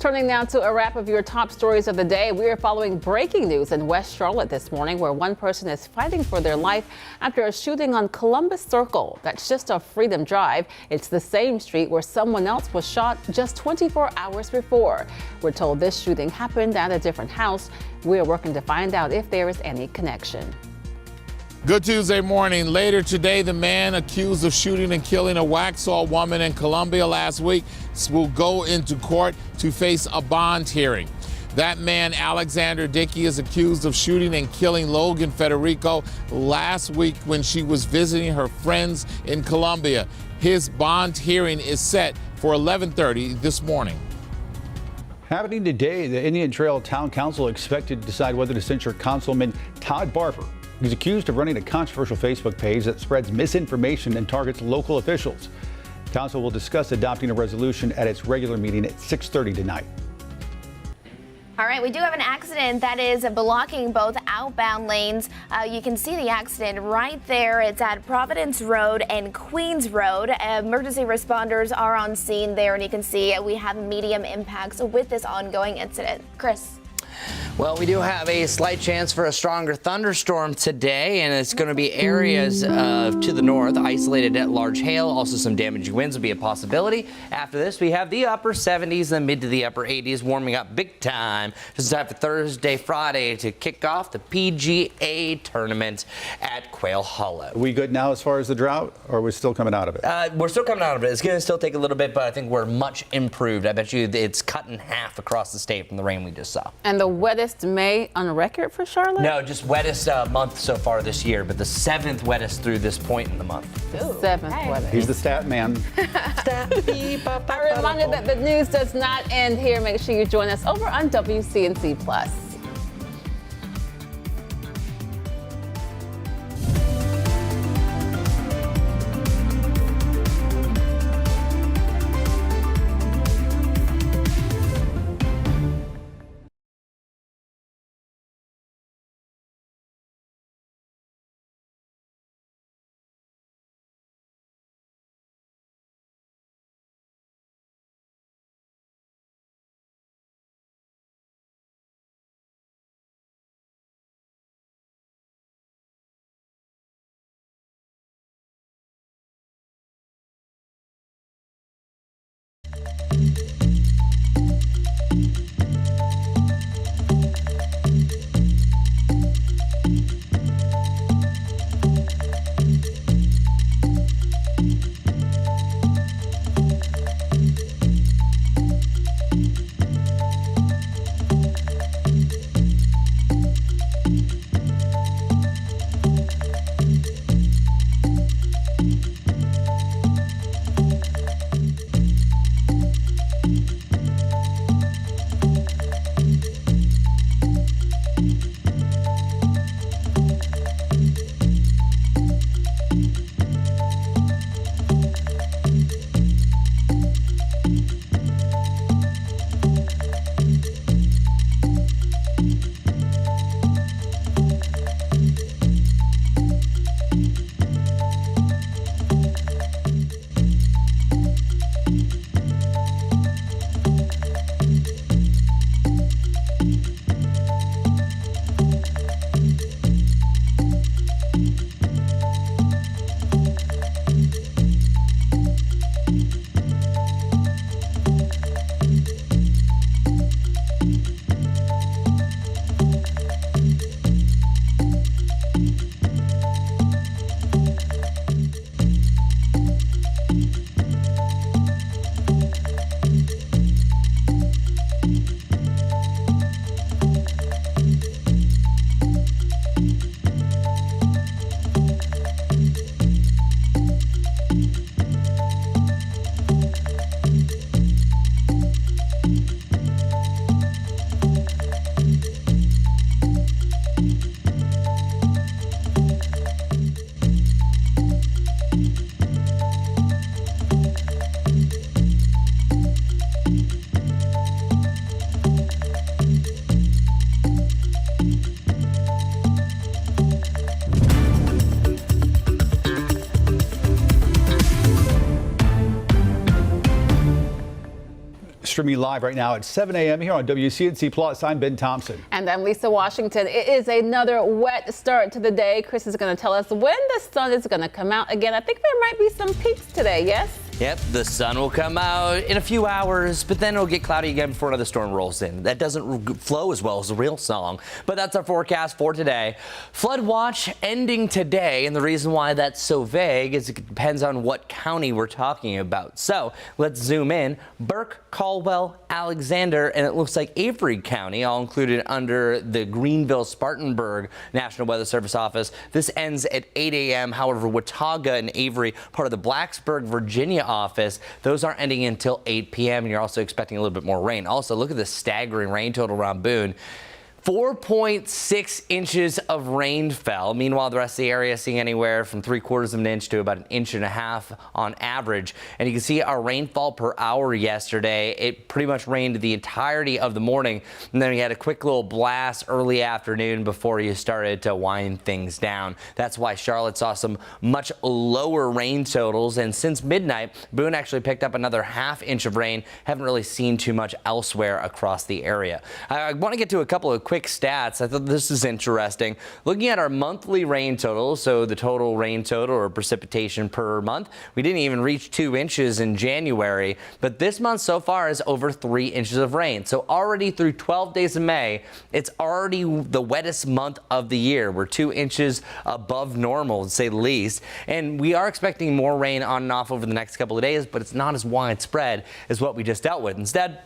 Turning now to a wrap of your top stories of the day. We are following breaking news in West Charlotte this morning, where one person is fighting for their life after a shooting on Columbus Circle. That's just off Freedom Drive. It's the same street where someone else was shot just 24 hours before. We're told this shooting happened at a different house. We are working to find out if there is any connection. Good Tuesday morning. Later today, the man accused of shooting and killing a Waxhaw woman in Columbia last week will go into court to face a bond hearing. That man, Alexander Dicki, is accused of shooting and killing Logan Federico last week when she was visiting her friends in Columbia. His bond hearing is set for 11:30 this morning. Happening today, the Indian Trail Town Council expected to decide whether to censure Councilman Todd Barber. He's accused of running a controversial Facebook page that spreads misinformation and targets local officials. Council will discuss adopting a resolution at its regular meeting at 6:30 tonight. All right, we do have an accident that is blocking both outbound lanes. You can see the accident right there. It's at Providence Road and Queens Road. Emergency responders are on scene there, and you can see we have medium impacts with this ongoing incident. Chris. Well, we do have a slight chance for a stronger thunderstorm today, and it's going to be areas to the north, isolated at large hail. Also, some damaging winds will be a possibility. After this, we have the upper 70s and mid to the upper 80s warming up big time. Just time for Thursday, Friday to kick off the PGA tournament at Quail Hollow. Are we good now as far as the drought, or are we still coming out of it? We're still coming out of it. It's going to still take a little bit, but I think we're much improved. I bet you it's cut in half across the state from the rain we just saw. And the wettest May on record for Charlotte? No, just wettest month so far this year, but the 7th wettest through this point in the month. The 7th wettest. He's the stat man. A reminder that the news does not end here. Make sure you join us over on WCNC Plus. streaming live right now at 7 a.m. here on WCNC Plus. I'm Ben Thompson. And I'm Lisa Washington. It is another wet start to the day. Chris is going to tell us when the sun is going to come out again. I think there might be some peaks today, yes? Yep, the sun will come out in a few hours, but then it'll get cloudy again before another storm rolls in. That doesn't flow as well as the real song, but that's our forecast for today. Flood watch ending today, and the reason why that's so vague is it depends on what county we're talking about. So let's zoom in. Burke, Caldwell, Alexander, and it looks like Avery County, all included under the Greenville-Spartanburg National Weather Service office. This ends at 8 a.m. However, Watauga and Avery, part of the Blacksburg, Virginia office, those aren't ending until 8 p.m. and you're also expecting a little bit more rain. Also, look at the staggering rain total around Boone. 4.6 inches of rain fell. Meanwhile, the rest of the area seeing anywhere from 3/4 of an inch to about 1.5 inches on average. And you can see our rainfall per hour yesterday. It pretty much rained the entirety of the morning. And then we had a quick little blast early afternoon before you started to wind things down. That's why Charlotte saw some much lower rain totals. And since midnight, Boone actually picked up another 1/2 inch of rain. Haven't really seen too much elsewhere across the area. I want to get to a couple of quick stats. I thought this is interesting. Looking at our monthly rain total, so the total rain total or precipitation per month, we didn't even reach 2 inches in January, but this month so far is over 3 inches of rain. So already through 12 days of May, it's already the wettest month of the year. We're 2 inches above normal, to say the least, and we are expecting more rain on and off over the next couple of days, but it's not as widespread as what we just dealt with. Instead,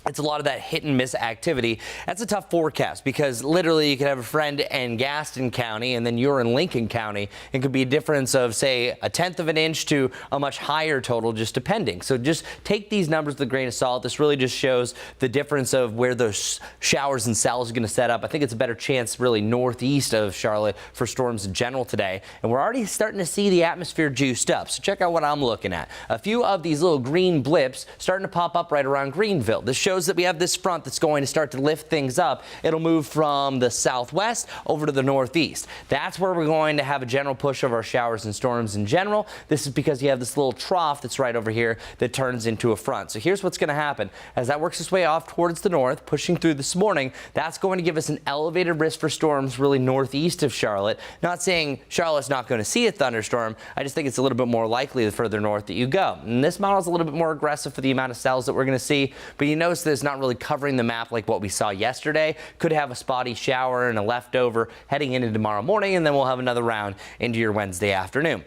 it's a lot of that hit and miss activity. That's a tough forecast because literally you could have a friend in Gaston County and then you're in Lincoln County. It could be a difference of, say, 1/10 of an inch to a much higher total, just depending. So just take these numbers with a grain of salt. This really just shows the difference of where those showers and cells are going to set up. I think it's a better chance really northeast of Charlotte for storms in general today. And we're already starting to see the atmosphere juiced up. So check out what I'm looking at. A few of these little green blips starting to pop up right around Greenville. This shows that we have this front that's going to start to lift things up. It'll move from the southwest over to the northeast. That's where we're going to have a general push of our showers and storms in general. This is because you have this little trough that's right over here that turns into a front. So here's what's going to happen. As that works its way off towards the north, pushing through this morning, that's going to give us an elevated risk for storms really northeast of Charlotte. Not saying Charlotte's not going to see a thunderstorm. I just think it's a little bit more likely the further north that you go. And this model is a little bit more aggressive for the amount of cells that we're going to see, but you notice that it's not really covering the map like what we saw yesterday. Could have a spotty shower and a leftover heading into tomorrow morning, and then we'll have another round into your Wednesday afternoon.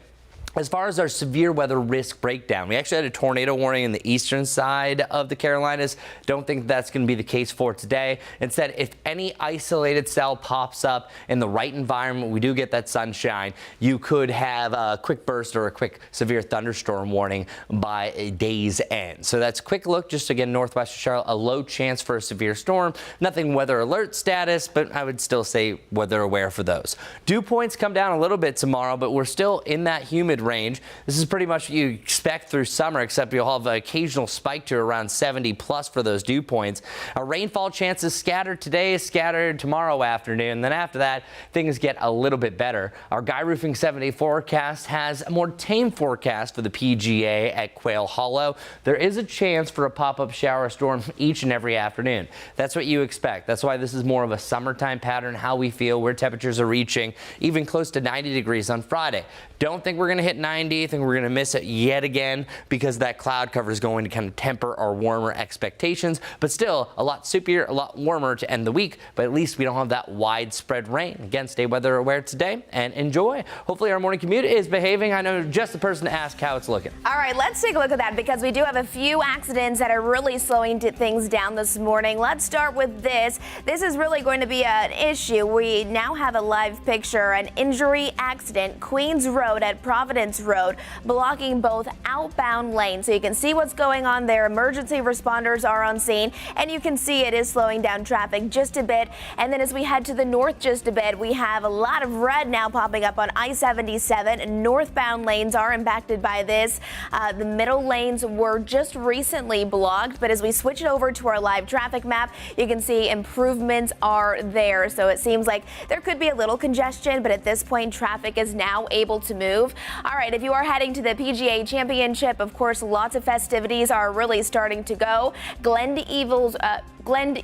As far as our severe weather risk breakdown, we actually had a tornado warning in the eastern side of the Carolinas. Don't think that's going to be the case for today. Instead, if any isolated cell pops up in the right environment, we do get that sunshine, you could have a quick burst or a quick severe thunderstorm warning by a day's end. So that's a quick look, just again, northwest of Charlotte, a low chance for a severe storm. Nothing weather alert status, but I would still say weather aware for those. Dew points come down a little bit tomorrow, but we're still in that humid range. This is pretty much what you expect through summer, except you'll have an occasional spike to around 70 plus for those dew points. Our rainfall chances scattered today, scattered tomorrow afternoon. Then after that, things get a little bit better. Our Guy Roofing 7-day forecast has a more tame forecast for the PGA at Quail Hollow. There is a chance for a pop-up shower storm each and every afternoon. That's what you expect. That's why this is more of a summertime pattern, how we feel, where temperatures are reaching, even close to 90 degrees on Friday. Don't think we're going to hit 90. I think we're going to miss it yet again because that cloud cover is going to kind of temper our warmer expectations, but still a lot soupier, a lot warmer to end the week, but at least we don't have that widespread rain. Again, stay weather aware today and enjoy. Hopefully our morning commute is behaving. I know just the person to ask how it's looking. All right, let's take a look at that because we do have a few accidents that are really slowing things down this morning. Let's start with this. This is really going to be an issue. We now have a live picture, an injury accident, Queens Road at Providence Road, blocking both outbound lanes. So you can see what's going on there. Emergency responders are on scene, and you can see it is slowing down traffic just a bit. And then as we head to the north just a bit, we have a lot of red now popping up on I-77. Northbound lanes are impacted by this. The middle lanes were just recently blocked, but as we switch it over to our live traffic map, you can see improvements are there. So it seems like there could be a little congestion, but at this point, traffic is now able to move. All All right, if you are heading to the PGA Championship, of course, lots of festivities are really starting to go. Glen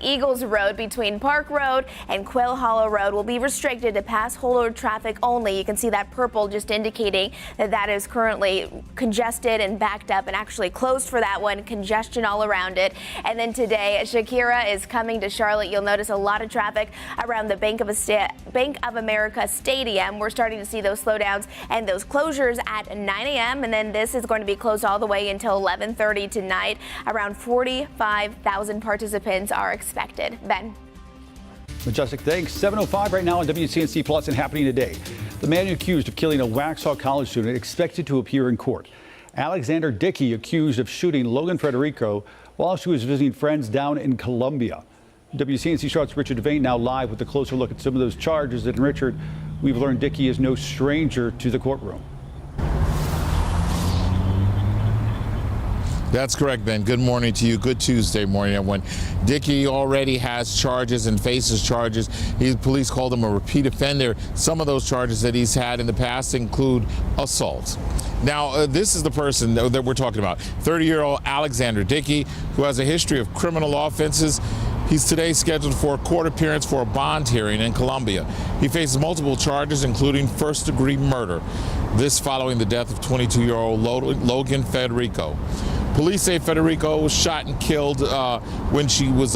Eagles Road between Park Road and Quail Hollow Road will be restricted to pass holder traffic only. You can see that purple just indicating that that is currently congested and backed up and actually closed for that one. Congestion all around it. And then today, Shakira is coming to Charlotte. You'll notice a lot of traffic around the Bank of America Stadium. We're starting to see those slowdowns and those closures at 9 a.m. And then this is going to be closed all the way until 11:30 tonight. Around 45,000 participants are expected. Ben. Majestic, thanks. 7:05 right now on WCNC Plus and happening today. The man accused of killing a Waxhaw college student expected to appear in court. Alexander Dicki accused of shooting Logan Federico while she was visiting friends down in Columbia. WCNC Charlotte's Richard Devane now live with a closer look at some of those charges. And Richard, we've learned Dicki is no stranger to the courtroom. That's correct, Ben. Good morning to you. Good Tuesday morning, everyone. Dicki already has charges and faces charges. Police called him a repeat offender. Some of those charges that he's had in the past include assault. Now, this is the person that we're talking about. 30-year-old Alexander Dicki, who has a history of criminal offenses. He's today scheduled for a court appearance for a bond hearing in Columbia. He faces multiple charges, including first-degree murder. This following the death of 22-year-old Logan Federico. Police say Federico was shot and killed when she was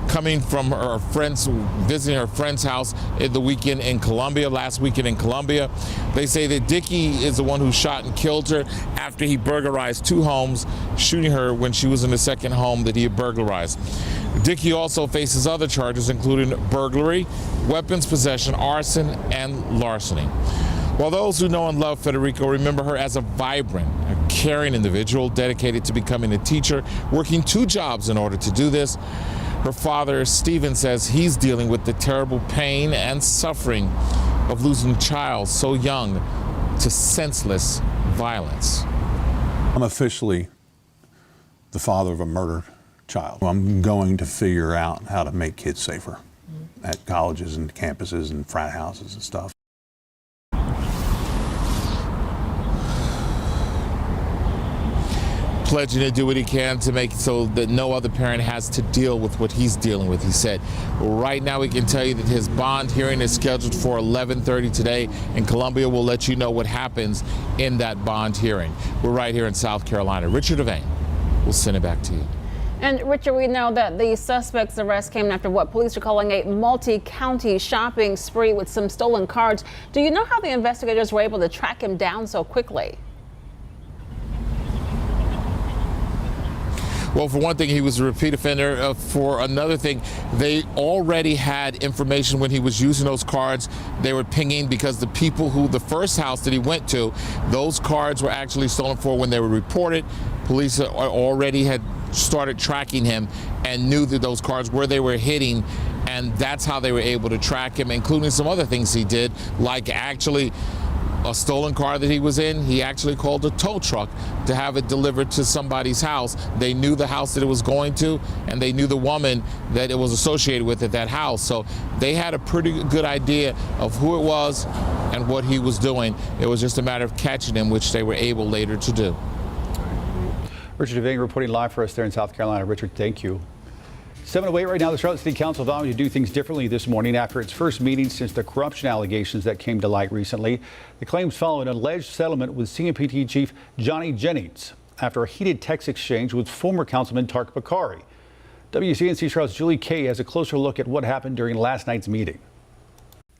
coming from her friends, visiting her friend's house at the weekend in Columbia, last weekend in Columbia. They say that Dicki is the one who shot and killed her after he burglarized 2 homes, shooting her when she was in the second home that he had burglarized. Dicki also faces other charges, including burglary, weapons possession, arson, and larceny. While those who know and love Federico remember her as a vibrant, caring individual dedicated to becoming a teacher, working 2 jobs in order to do this, her father, Stephen, says he's dealing with the terrible pain and suffering of losing a child so young to senseless violence. I'm officially the father of a murdered child. I'm going to figure out how to make kids safer at colleges and campuses and frat houses and stuff. Pledging to do what he can to make it so that no other parent has to deal with what he's dealing with, he said. Right now we can tell you that his bond hearing is scheduled for 11:30 today in Columbia. We'll let you know what happens in that bond hearing. We're right here in South Carolina. Richard Devane, we'll send it back to you. And Richard, we know that the suspect's arrest came after what police are calling a multi-county shopping spree with some stolen cards. Do you know how the investigators were able to track him down so quickly? Well, for one thing, he was a repeat offender. For another thing, they already had information when he was using those cards. They were pinging because the people the first house that he went to, those cards were actually stolen for when they were reported. Police already had started tracking him and knew that those cards, where they were hitting, and that's how they were able to track him, including some other things he did, like actually a stolen car that he was in, he actually called a tow truck to have it delivered to somebody's house. They knew the house that it was going to, and they knew the woman that it was associated with at that house. So they had a pretty good idea of who it was and what he was doing. It was just a matter of catching him, which they were able later to do. Richard Devane reporting live for us there in South Carolina. Richard, thank you. 7:08 right now. The Charlotte City Council vowing to do things differently this morning after its first meeting since the corruption allegations that came to light recently. The claims follow an alleged settlement with CMPT Chief Johnny Jennings after a heated text exchange with former Councilman Tark Bakari. WCNC Charlotte's Julie Kay has a closer look at what happened during last night's meeting.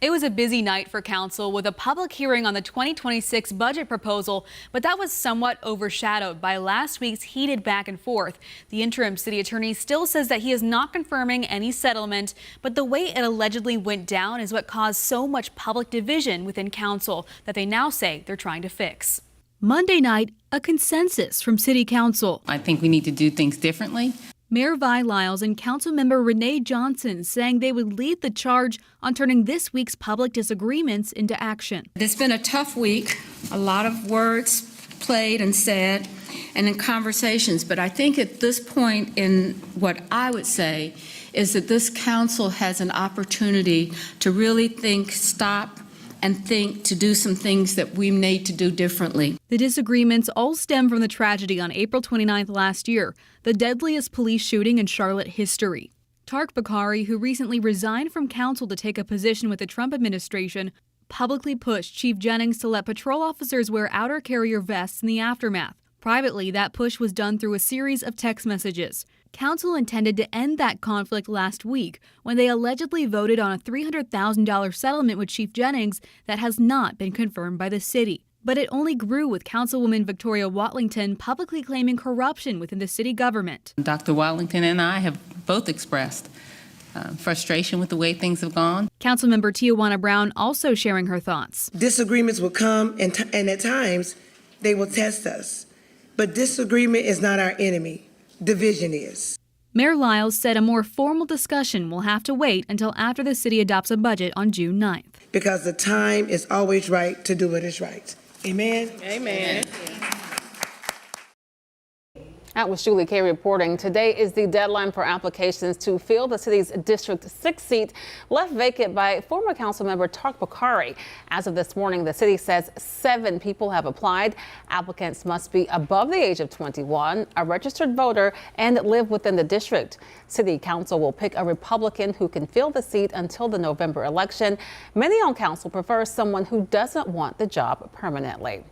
It was a busy night for council with a public hearing on the 2026 budget proposal, but that was somewhat overshadowed by last week's heated back and forth. The interim city attorney still says that he is not confirming any settlement, but the way it allegedly went down is what caused so much public division within council that they now say they're trying to fix. Monday night, a consensus from city council. I think we need to do things differently. Mayor Vi Lyles and Councilmember Renee Johnson saying they would lead the charge on turning this week's public disagreements into action. It's been a tough week, a lot of words played and said, and in conversations, but I think at this point in what I would say is that this council has an opportunity to really think, stop, and think to do some things that we need to do differently. The disagreements all stem from the tragedy on April 29th last year, the deadliest police shooting in Charlotte history. Tark Bakari, who recently resigned from council to take a position with the Trump administration, publicly pushed Chief Jennings to let patrol officers wear outer carrier vests in the aftermath. Privately, that push was done through a series of text messages. Council intended to end that conflict last week when they allegedly voted on a $300,000 settlement with Chief Jennings that has not been confirmed by the city. But it only grew with Councilwoman Victoria Weddington publicly claiming corruption within the city government. Dr. Weddington and I have both expressed frustration with the way things have gone. Councilmember Tijuana Brown also sharing her thoughts. Disagreements will come and at times they will test us. But disagreement is not our enemy. Division is. Mayor Lyles said a more formal discussion will have to wait until after the city adopts a budget on June 9th. Because the time is always right to do what is right. Amen? Amen. That was Julie Kay reporting. Today is the deadline for applications to fill the city's District 6 seat left vacant by former council member Tark Bakari. As of this morning, the city says 7 people have applied. Applicants must be above the age of 21, a registered voter, and live within the district. City council will pick a Republican who can fill the seat until the November election. Many on council prefer someone who doesn't want the job permanently.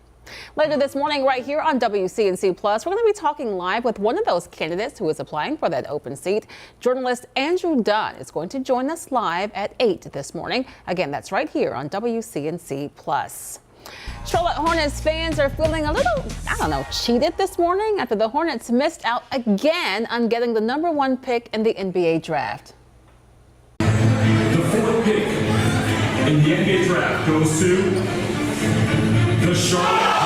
Later this morning, right here on WCNC Plus, we're going to be talking live with one of those candidates who is applying for that open seat. Journalist Andrew Dunn is going to join us live at 8 this morning. Again, that's right here on WCNC Plus. Charlotte Hornets fans are feeling a little, cheated this morning after the Hornets missed out again on getting the #1 pick in the NBA draft. The 4th pick in the NBA draft goes to the Charlotte.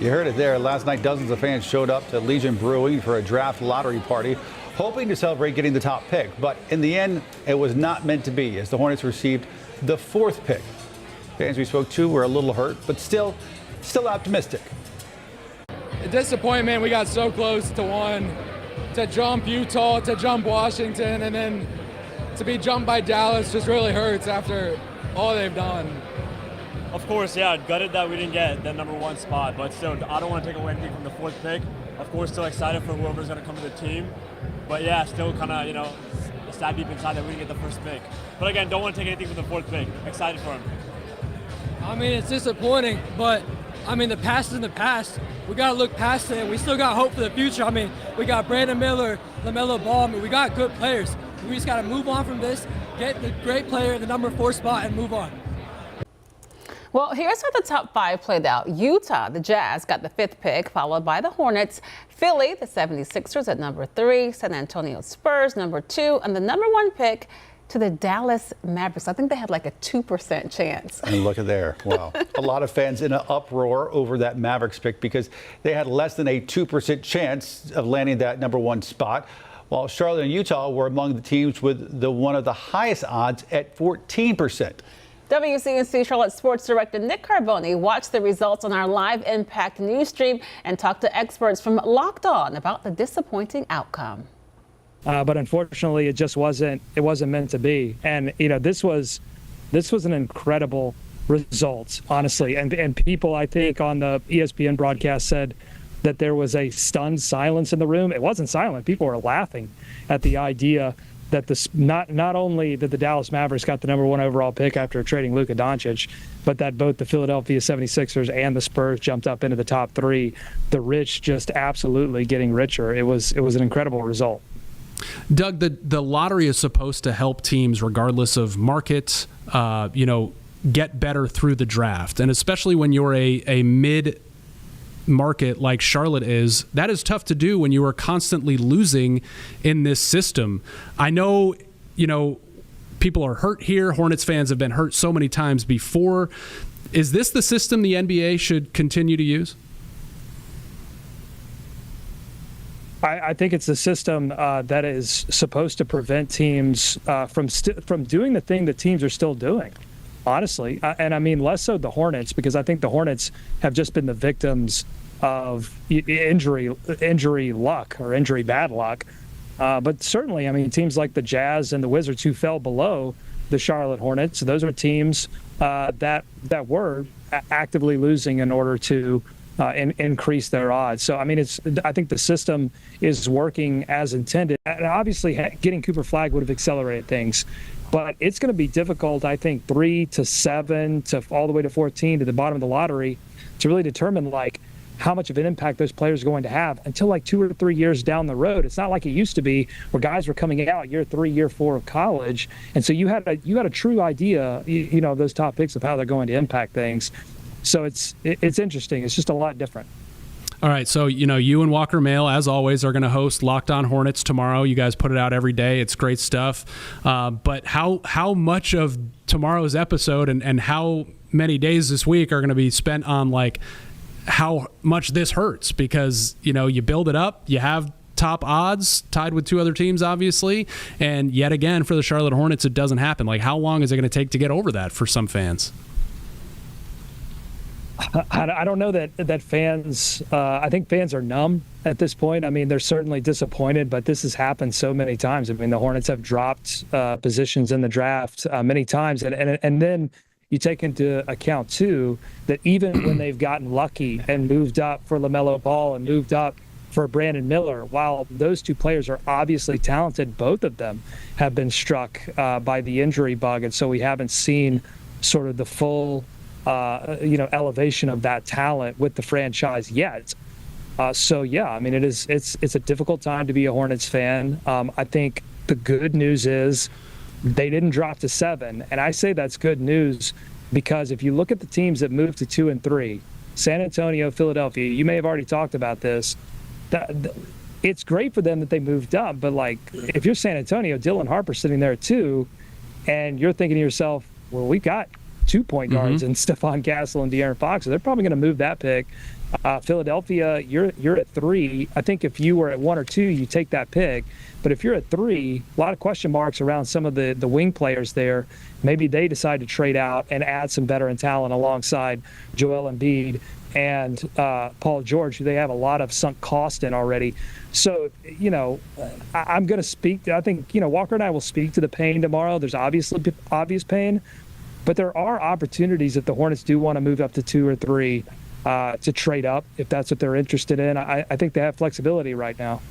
You heard it there. Last night, dozens of fans showed up to Legion Brewing for a draft lottery party, hoping to celebrate getting the top pick. But in the end, it was not meant to be, as the Hornets received the 4th pick. Fans we spoke to were a little hurt, but still optimistic. A disappointment. We got so close to jump Utah, to jump Washington, and then to be jumped by Dallas just really hurts after all they've done. Of course, yeah, gutted that we didn't get the #1 spot, but still, I don't want to take away anything from the 4th pick. Of course, still excited for whoever's going to come to the team, but yeah, still kind of, sad deep inside that we didn't get the 1st pick. But again, don't want to take anything from the 4th pick. Excited for him. I mean, it's disappointing, but the past is in the past. We got to look past it. We still got hope for the future. We got Brandon Miller, LaMelo Ball. We got good players. We just got to move on from this, get the great player in the #4 spot, and move on. Well, here's how the top 5 played out. Utah, the Jazz, got the 5th pick, followed by the Hornets. Philly, the 76ers at #3. San Antonio Spurs, #2. And the #1 pick to the Dallas Mavericks. I think they had like a 2% chance. And look at there. Wow. A lot of fans in an uproar over that Mavericks pick because they had less than a 2% chance of landing that #1 spot, while Charlotte and Utah were among the teams with one of the highest odds at 14%. WCNC Charlotte Sports Director Nick Carboni watched the results on our live Impact news stream and talked to experts from Locked On about the disappointing outcome. But unfortunately, it just wasn't meant to be. And, this was an incredible result, honestly. And people, I think, on the ESPN broadcast said that there was a stunned silence in the room. It wasn't silent. People were laughing at the idea that not only that the Dallas Mavericks got the #1 overall pick after trading Luka Doncic, but that both the Philadelphia 76ers and the Spurs jumped up into the top 3. The rich just absolutely getting richer. It was an incredible result. Doug, the lottery is supposed to help teams regardless of market, get better through the draft. And especially when you're a mid market like Charlotte is, that is tough to do when you are constantly losing in this system. I know, people are hurt here. Hornets fans have been hurt so many times before. Is this the system the NBA should continue to use? I think it's a system that is supposed to prevent teams from doing the thing that teams are still doing, honestly. Less so the Hornets, because I think the Hornets have just been the victims of injury luck or injury bad luck. But certainly, I mean, teams like the Jazz and the Wizards who fell below the Charlotte Hornets, those are teams that were actively losing in order to increase their odds. So, I mean, I think the system is working as intended. And obviously, getting Cooper Flagg would have accelerated things. But it's going to be difficult, I think, 3 to 7 to all the way to 14 to the bottom of the lottery to really determine, like, how much of an impact those players are going to have until like 2 or 3 years down the road. It's not like it used to be where guys were coming out year 3, year 4 of college. And so you had a true idea, you know, of those top picks of how they're going to impact things. So it's interesting. It's just a lot different. All right, so, you know, you and Walker Mail, as always, are going to host Locked On Hornets tomorrow. You guys put it out every day. It's great stuff. But how much of tomorrow's episode and how many days this week are going to be spent on, like, how much this hurts? Because, you know, you build it up, you have top odds tied with 2 other teams, obviously, and yet again, for the Charlotte Hornets, it doesn't happen. Like, how long is it going to take to get over that for some fans? I don't know that fans, I think fans are numb at this point. I mean, they're certainly disappointed, but this has happened so many times. I mean, the Hornets have dropped positions in the draft many times. And then you take into account, too, that even when they've gotten lucky and moved up for LaMelo Ball and moved up for Brandon Miller, while those 2 players are obviously talented, both of them have been struck by the injury bug. And so we haven't seen sort of the full elevation of that talent with the franchise yet. So yeah, I mean, it's a difficult time to be a Hornets fan. I think the good news is they didn't drop to 7, and I say that's good news because if you look at the teams that moved to 2 and 3, San Antonio, Philadelphia, you may have already talked about this. It's great for them that they moved up, but like if you're San Antonio, Dylan Harper's sitting there at 2, and you're thinking to yourself, well, we got 2 point guards and Stephon Castle and De'Aaron Fox. So they're probably going to move that pick. Philadelphia, you're at 3. I think if you were at 1 or 2, you take that pick. But if you're at 3, a lot of question marks around some of the wing players there. Maybe they decide to trade out and add some veteran talent alongside Joel Embiid and Paul George, who they have a lot of sunk cost in already. So, you know, I'm going to speak. I think, you know, Walker and I will speak to the pain tomorrow. There's obvious pain. But there are opportunities if the Hornets do want to move up to 2 or 3 to trade up, if that's what they're interested in. I think they have flexibility right now.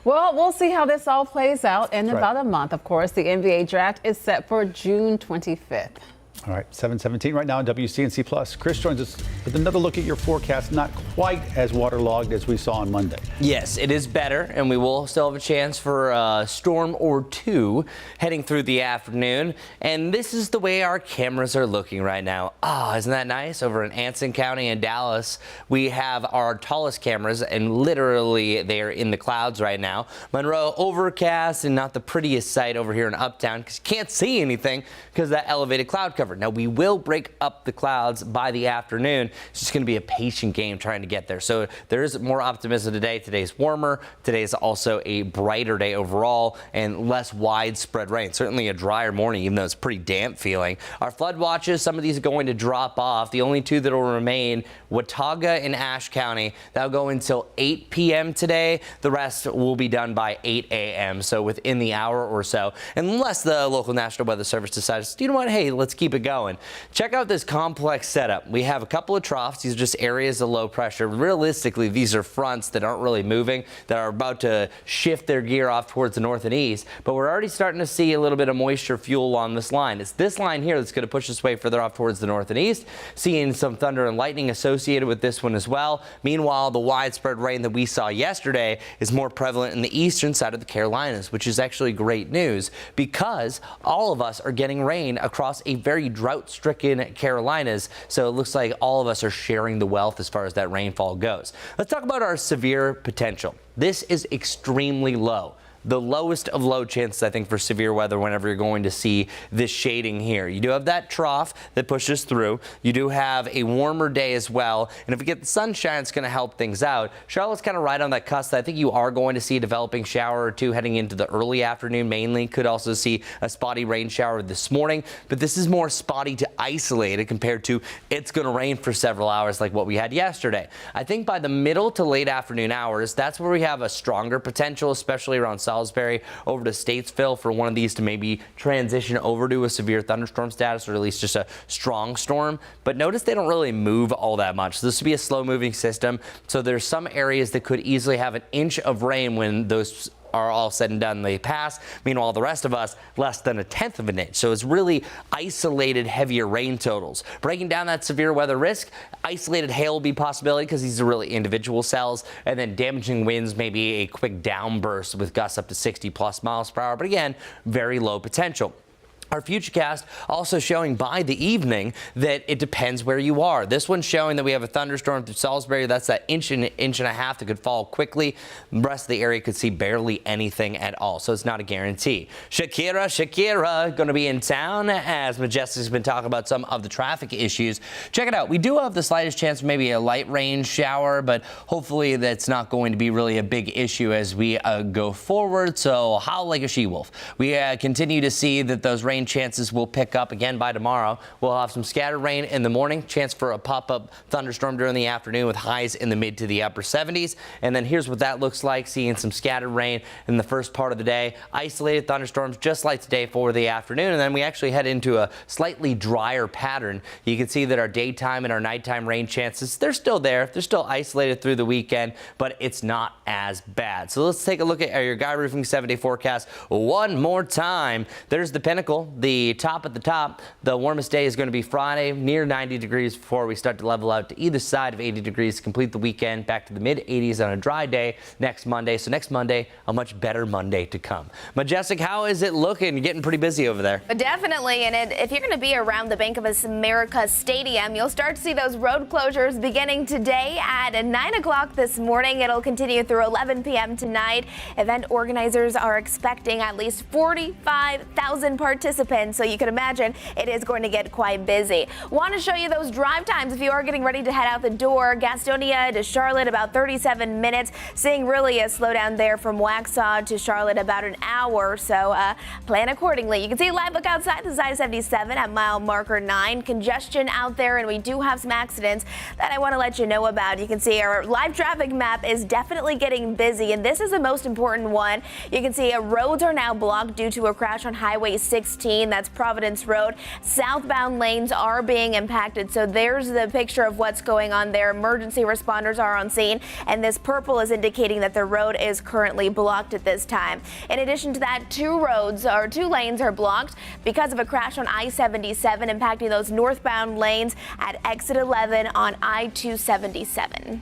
Well, we'll see how this all plays out in about a month. Of course, the NBA draft is set for June 25th. All right, 7:17 right now on WCNC Plus. Chris joins us with another look at your forecast. Not quite as waterlogged as we saw on Monday. Yes, it is better, and we will still have a chance for a storm or 2 heading through the afternoon. And this is the way our cameras are looking right now. Isn't that nice? Over in Anson County in Dallas, we have our tallest cameras, and literally they're in the clouds right now. Monroe, overcast and not the prettiest sight over here in Uptown because you can't see anything because of that elevated cloud cover. Now, we will break up the clouds by the afternoon. It's just going to be a patient game trying to get there. So there is more optimism today. Today's warmer. Today is also a brighter day overall and less widespread rain. Certainly a drier morning, even though it's pretty damp feeling. Our flood watches, some of these are going to drop off. The only 2 that will remain, Watauga and Ashe County. That'll go until 8 p.m. today. The rest will be done by 8 a.m. So within the hour or so, unless the local National Weather Service decides, you know what, hey, let's keep it going. Check out this complex setup. We have a couple of troughs. These are just areas of low pressure. Realistically, these are fronts that aren't really moving, that are about to shift their gear off towards the north and east. But we're already starting to see a little bit of moisture fuel on this line. It's this line here that's going to push us way further off towards the north and east. Seeing some thunder and lightning associated with this one as well. Meanwhile, the widespread rain that we saw yesterday is more prevalent in the eastern side of the Carolinas, which is actually great news because all of us are getting rain across a very drought-stricken Carolinas. So it looks like all of us are sharing the wealth as far as that rainfall goes. Let's talk about our severe potential. This is extremely low. the lowest of low chances, I think, for severe weather whenever you're going to see this shading here. You do have that trough that pushes through. You do have a warmer day as well. And if we get the sunshine, it's going to help things out. Charlotte's kind of right on that cusp. I think you are going to see a developing shower or two heading into the early afternoon mainly. Could also see a spotty rain shower this morning. But this is more spotty to isolated compared to it's going to rain for several hours like what we had yesterday. I think by the middle to late afternoon hours, that's where we have a stronger potential, especially around Salisbury over to Statesville, for one of these to maybe transition over to a severe thunderstorm status, or at least just a strong storm. But notice they don't really move all that much. So this would be a slow moving system. So there's some areas that could easily have an inch of rain when those are all said and done, they pass. Meanwhile, the rest of us, less than 1/10 of an inch. So it's really isolated heavier rain totals. Breaking down that severe weather risk, isolated hail will be a possibility because these are really individual cells, and then damaging winds, maybe a quick downburst with gusts up to 60+ miles per hour. But again, very low potential. Our futurecast also showing by the evening that it depends where you are. This one's showing that we have a thunderstorm through Salisbury. That's that inch and a half that could fall quickly. The rest of the area could see barely anything at all, so it's not a guarantee. Shakira going to be in town as Majestic's been talking about some of the traffic issues. Check it out. We do have the slightest chance of maybe a light rain shower, but hopefully that's not going to be really a big issue as we go forward. So howl like a she-wolf. We continue to see that those rain chances will pick up again by tomorrow. We'll have some scattered rain in the morning, chance for a pop-up thunderstorm during the afternoon with highs in the mid to the upper 70s. And then here's what that looks like, seeing some scattered rain in the first part of the day. Isolated thunderstorms just like today for the afternoon. And then we actually head into a slightly drier pattern. You can see that our daytime and our nighttime rain chances, they're still there. They're still isolated through the weekend, but it's not as bad. So let's take a look at your Guy Roofing 7-day forecast one more time. There's the pinnacle. The top at the top, the warmest day is going to be Friday, near 90 degrees before we start to level out to either side of 80 degrees to complete the weekend, back to the mid 80s on a dry day next Monday. So next Monday, a much better Monday to come. Majestic, how is it looking? You're getting pretty busy over there. Definitely, and if you're going to be around the Bank of America Stadium, you'll start to see those road closures beginning today at 9 o'clock this morning. It'll continue through 11 p.m. tonight. Event organizers are expecting at least 45,000 participants, so you can imagine it is going to get quite busy. Want to show you those drive times if you are getting ready to head out the door. Gastonia to Charlotte, about 37 minutes. Seeing really a slowdown there from Waxhaw to Charlotte, about an hour. So plan accordingly. You can see a live look outside the I-77 at mile marker 9. Congestion out there, and we do have some accidents that I want to let you know about. You can see our live traffic map is definitely getting busy, and this is the most important one. You can see roads are now blocked due to a crash on Highway 16. That's Providence Road. Southbound lanes are being impacted. So there's the picture of what's going on there. Emergency responders are on scene, and this purple is indicating that the road is currently blocked at this time. In addition to that, two lanes are blocked because of a crash on I-77, impacting those northbound lanes at exit 11 on I-277.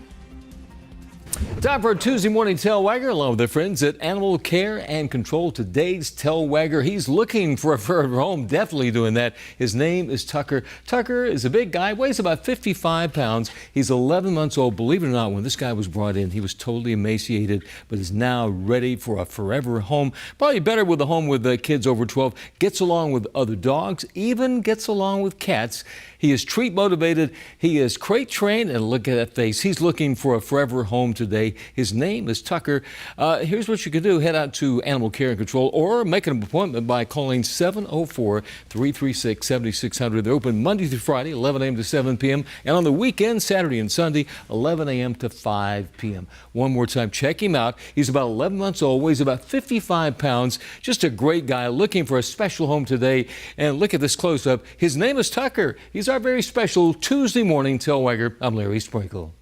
Time for a Tuesday morning tail wagger along with their friends at Animal Care and Control. Today's tail wagger, he's looking for a fur home, definitely doing that. His name is Tucker. Tucker is a big guy, weighs about 55 pounds. He's 11 months old. Believe it or not, when this guy was brought in, he was totally emaciated, but is now ready for a forever home. Probably better with a home with kids over 12. Gets along with other dogs, even gets along with cats. He is treat motivated. He is crate trained, and look at that face. He's looking for a forever home today. His name is Tucker. Here's what you can do. Head out to Animal Care and Control or make an appointment by calling 704-336-7600. They're open Monday through Friday, 11 a.m. to 7 p.m. and on the weekend, Saturday and Sunday, 11 a.m. to 5 p.m. One more time, check him out. He's about 11 months old, weighs about 55 pounds. Just a great guy looking for a special home today. And look at this close-up. His name is Tucker. He's our very special Tuesday morning tail wagger. I'm Larry Sprinkle.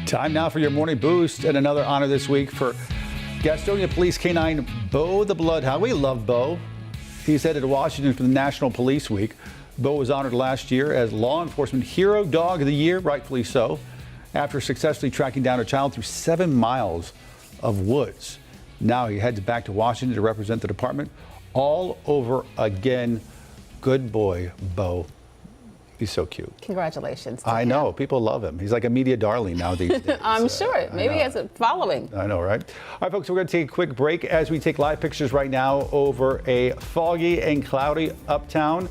Time now for your morning boost, and another honor this week for Gastonia Police Canine Bo the Bloodhound. We love Bo. He's headed to Washington for the National Police Week. Bo was honored last year as Law Enforcement Hero Dog of the Year, rightfully so, after successfully tracking down a child through 7 miles of woods. Now he heads back to Washington to represent the department all over again. Good boy, Bo. He's so cute. Congratulations. I know. People love him. He's like a media darling now these days. I'm sure. Maybe he has a following. I know, right? All right, folks, we're going to take a quick break as we take live pictures right now over a foggy and cloudy uptown.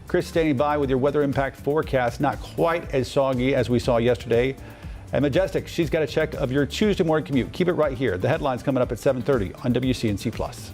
Chris standing by with your weather impact forecast. Not quite as soggy as we saw yesterday. And Majestic, she's got a check of your Tuesday morning commute. Keep it right here. The headline's coming up at 7:30 on WCNC+.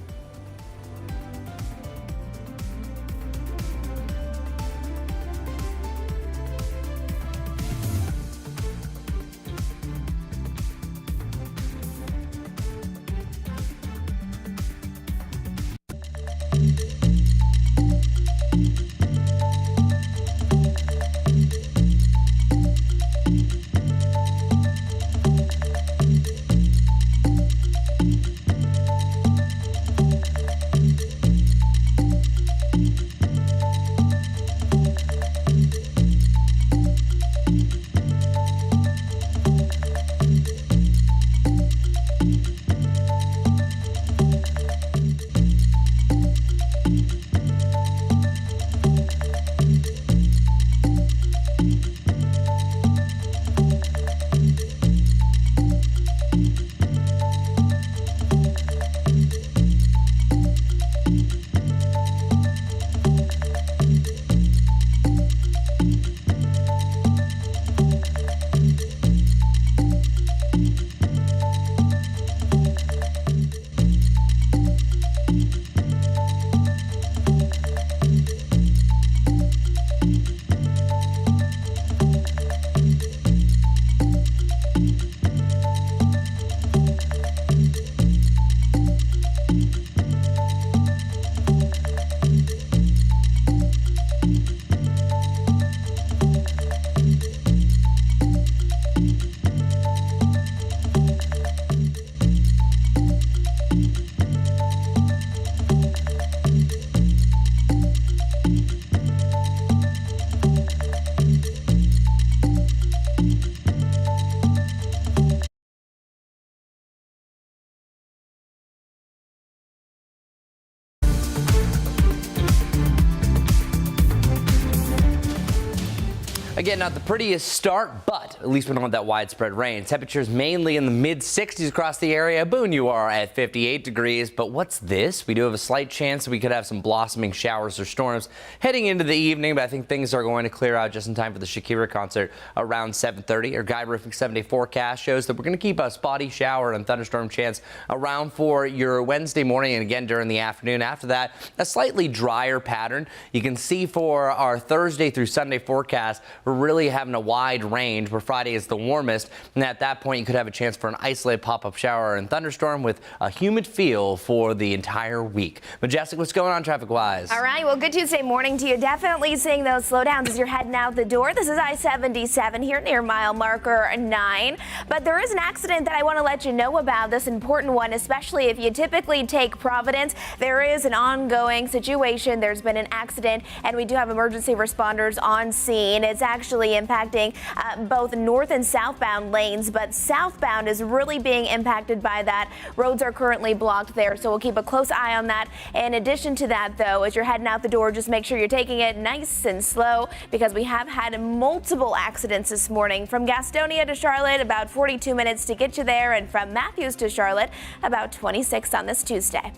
Again, not the prettiest start, but at least we don't have that widespread rain. Temperatures mainly in the mid-60s across the area. Boone, you are at 58 degrees. But what's this? We do have a slight chance that we could have some blossoming showers or storms heading into the evening, but I think things are going to clear out just in time for the Shakira concert around 7:30. Our Guide Roofing 7-day forecast shows that we're going to keep a spotty shower and thunderstorm chance around for your Wednesday morning and again during the afternoon. After that, a slightly drier pattern. You can see for our Thursday through Sunday forecast, we're really having a wide range where Friday is the warmest, and at that point you could have a chance for an isolated pop-up shower and thunderstorm with a humid feel for the entire week. Majestic, what's going on traffic-wise? All right, well, good Tuesday morning to you. Definitely seeing those slowdowns as you're heading out the door. This is I-77 here near mile marker 9, but there is an accident that I want to let you know about, this important one, especially if you typically take Providence. There is an ongoing situation. There's been an accident, and we do have emergency responders on scene. It's actually impacting both north and southbound lanes, but southbound is really being impacted by that. Roads are currently blocked there, so we'll keep a close eye on that. In addition to that, though, as you're heading out the door, just make sure you're taking it nice and slow, because we have had multiple accidents this morning. From Gastonia to Charlotte, about 42 minutes to get you there, and from Matthews to Charlotte, about 26 on this Tuesday.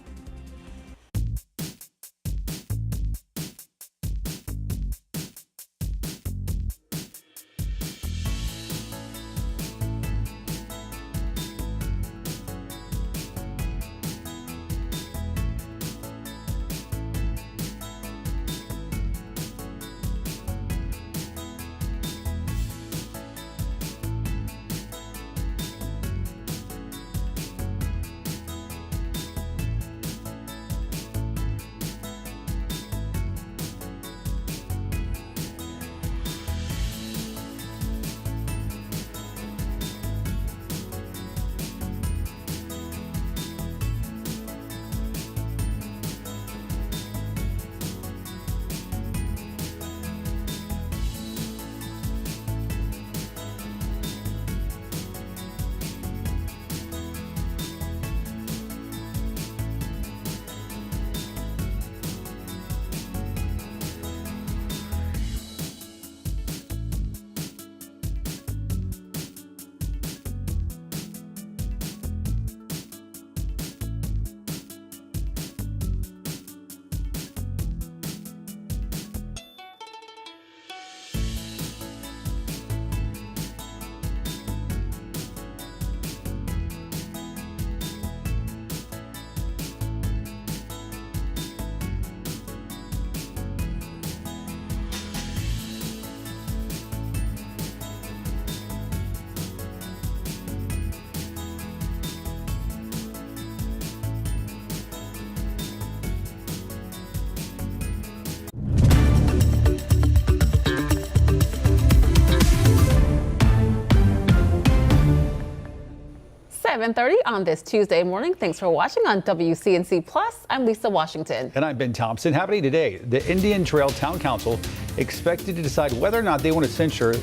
7:30 on this Tuesday morning. Thanks for watching on WCNC Plus. I'm Lisa Washington. And I'm Ben Thompson. Happening today, the Indian Trail Town Council expected to decide whether or not they want to censure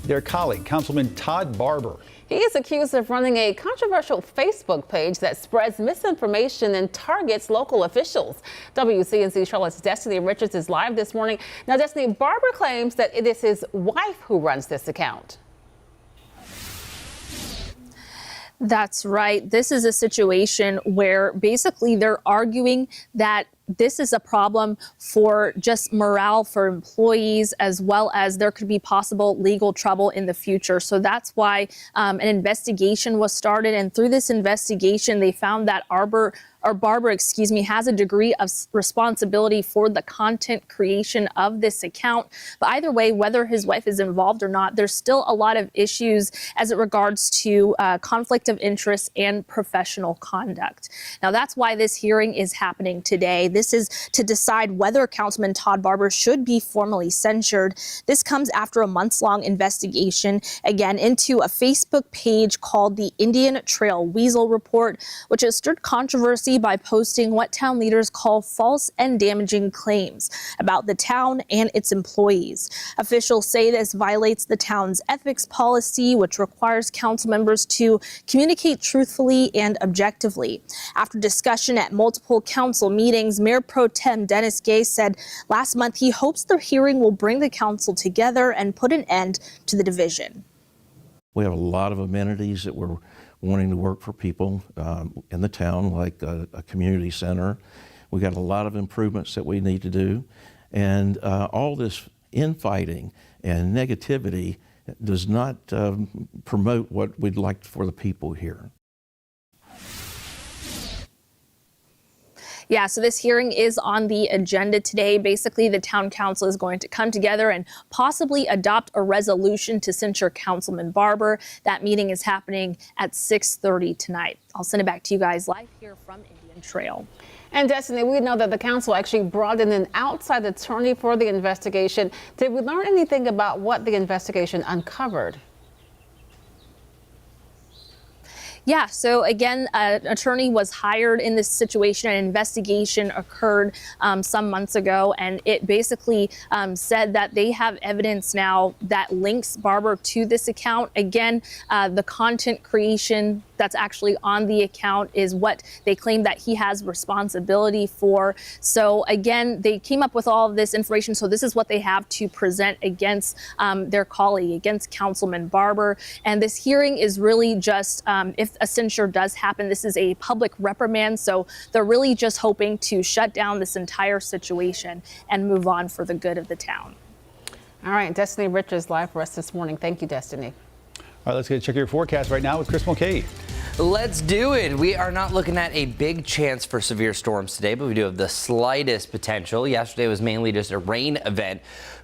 their colleague, Councilman Todd Barber. He is accused of running a controversial Facebook page that spreads misinformation and targets local officials. WCNC Charlotte's Destiny Richards is live this morning. Now, Destiny, Barber claims that it is his wife who runs this account. That's right. This is a situation where basically they're arguing that this is a problem for just morale for employees, as well as there could be possible legal trouble in the future. So that's why an investigation was started. And through this investigation, they found that Barber, has a degree of responsibility for the content creation of this account. But either way, whether his wife is involved or not, there's still a lot of issues as it regards to conflict of interest and professional conduct. Now, that's why this hearing is happening today. This is to decide whether Councilman Todd Barber should be formally censured. This comes after a months-long investigation, again, into a Facebook page called the Indian Trail Weasel Report, which has stirred controversy by posting what town leaders call false and damaging claims about the town and its employees. Officials say this violates the town's ethics policy, which requires council members to communicate truthfully and objectively. After discussion at multiple council meetings, Mayor Pro Tem Dennis Gay said last month he hopes the hearing will bring the council together and put an end to the division. We have a lot of amenities that we're wanting to work for people in the town, like a community center. We got a lot of improvements that we need to do. And all this infighting and negativity does not promote what we'd like for the people here. Yeah, so this hearing is on the agenda today. Basically, the town council is going to come together and possibly adopt a resolution to censure Councilman Barber. That meeting is happening at 6:30 tonight. I'll send it back to you guys live here from Indian Trail. And Destiny, we know that the council actually brought in an outside attorney for the investigation. Did we learn anything about what the investigation uncovered? Yeah, so again, an attorney was hired in this situation. An investigation occurred some months ago, and it basically said that they have evidence now that links Barber to this account. Again, the content creation that's actually on the account is what they claim that he has responsibility for. So again, they came up with all of this information. So this is what they have to present against their colleague, against Councilman Barber. And this hearing is really just, if a censure does happen, this is a public reprimand. So they're really just hoping to shut down this entire situation and move on for the good of the town. All right, Destiny Richards live for us this morning. Thank you, Destiny. All right, let's get check your forecast right now with Chris Mulcahy. Let's do it. We are not looking at a big chance for severe storms today, but we do have the slightest potential. Yesterday was mainly just a rain event.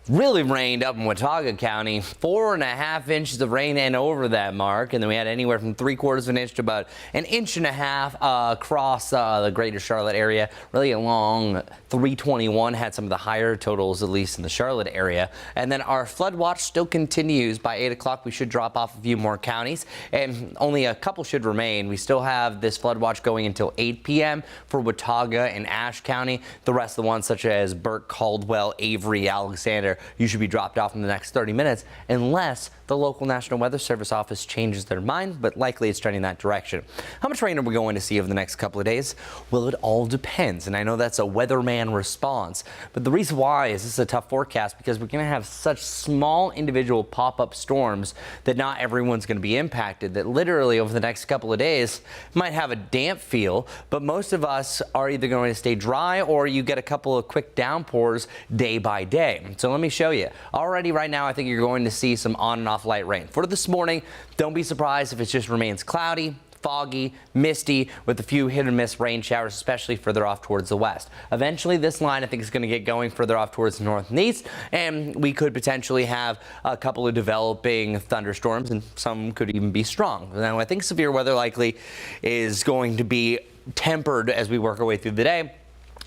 Really rained up in Watauga County, 4.5 inches of rain and over that mark. And then we had anywhere from 3/4 of an inch to about 1.5 inches across the greater Charlotte area. Really along 321 had some of the higher totals, at least in the Charlotte area. And then our flood watch still continues. By 8 o'clock, we should drop off a few more counties, and only a couple should remain. We still have this flood watch going until 8 p.m. for Watauga and Ashe County. The rest of the ones, such as Burke, Caldwell, Avery, Alexander, you should be dropped off in the next 30 minutes unless the local National Weather Service office changes their mind, but likely it's trending that direction. How much rain are we going to see over the next couple of days? Well, it all depends, and I know that's a weatherman response, but the reason why is this is a tough forecast because we're going to have such small individual pop-up storms that not everyone's going to be impacted, that literally over the next couple of days might have a damp feel, but most of us are either going to stay dry or you get a couple of quick downpours day by day. So let me show you. Already right now, I think you're going to see some on and off light rain. For this morning, don't be surprised if it just remains cloudy, foggy, misty, with a few hit and miss rain showers, especially further off towards the west. Eventually, this line, I think, is going to get going further off towards the north and east, and we could potentially have a couple of developing thunderstorms, and some could even be strong. Now, I think severe weather likely is going to be tempered as we work our way through the day.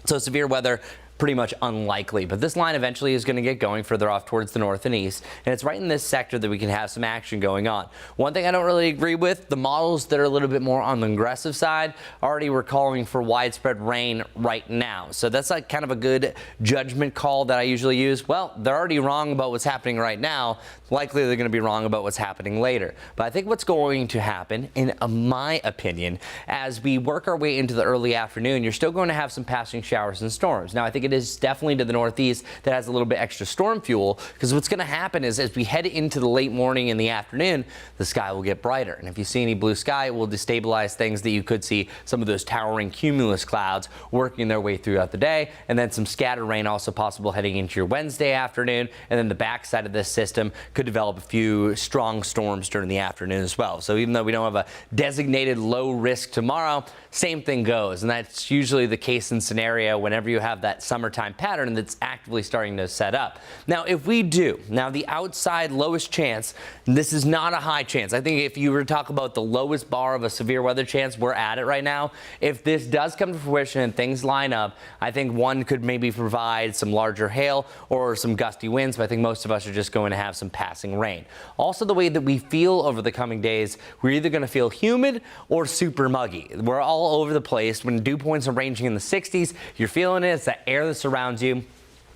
So severe weather pretty much unlikely. But this line eventually is going to get going further off towards the north and east, and it's right in this sector that we can have some action going on. One thing I don't really agree with, the models that are a little bit more on the aggressive side already were calling for widespread rain right now. So that's like kind of a good judgment call that I usually use. Well, they're already wrong about what's happening right now. Likely they're going to be wrong about what's happening later. But I think what's going to happen, in my opinion, as we work our way into the early afternoon, you're still going to have some passing showers and storms. Now, I think it is definitely to the northeast that has a little bit extra storm fuel, because what's going to happen is as we head into the late morning and the afternoon, the sky will get brighter. And if you see any blue sky, it will destabilize things that you could see some of those towering cumulus clouds working their way throughout the day, and then some scattered rain also possible heading into your Wednesday afternoon. And then the backside of this system could develop a few strong storms during the afternoon as well. So even though we don't have a designated low risk tomorrow, same thing goes. And that's usually the case and scenario whenever you have that summertime pattern that's actively starting to set up. Now, if we do, the outside lowest chance, this is not a high chance. I think if you were to talk about the lowest bar of a severe weather chance, we're at it right now. If this does come to fruition and things line up, I think one could maybe provide some larger hail or some gusty winds, but I think most of us are just going to have some passing rain. Also, the way that we feel over the coming days, we're either going to feel humid or super muggy. We're all over the place. When dew points are ranging in the 60s, you're feeling it. It's the air that surrounds you,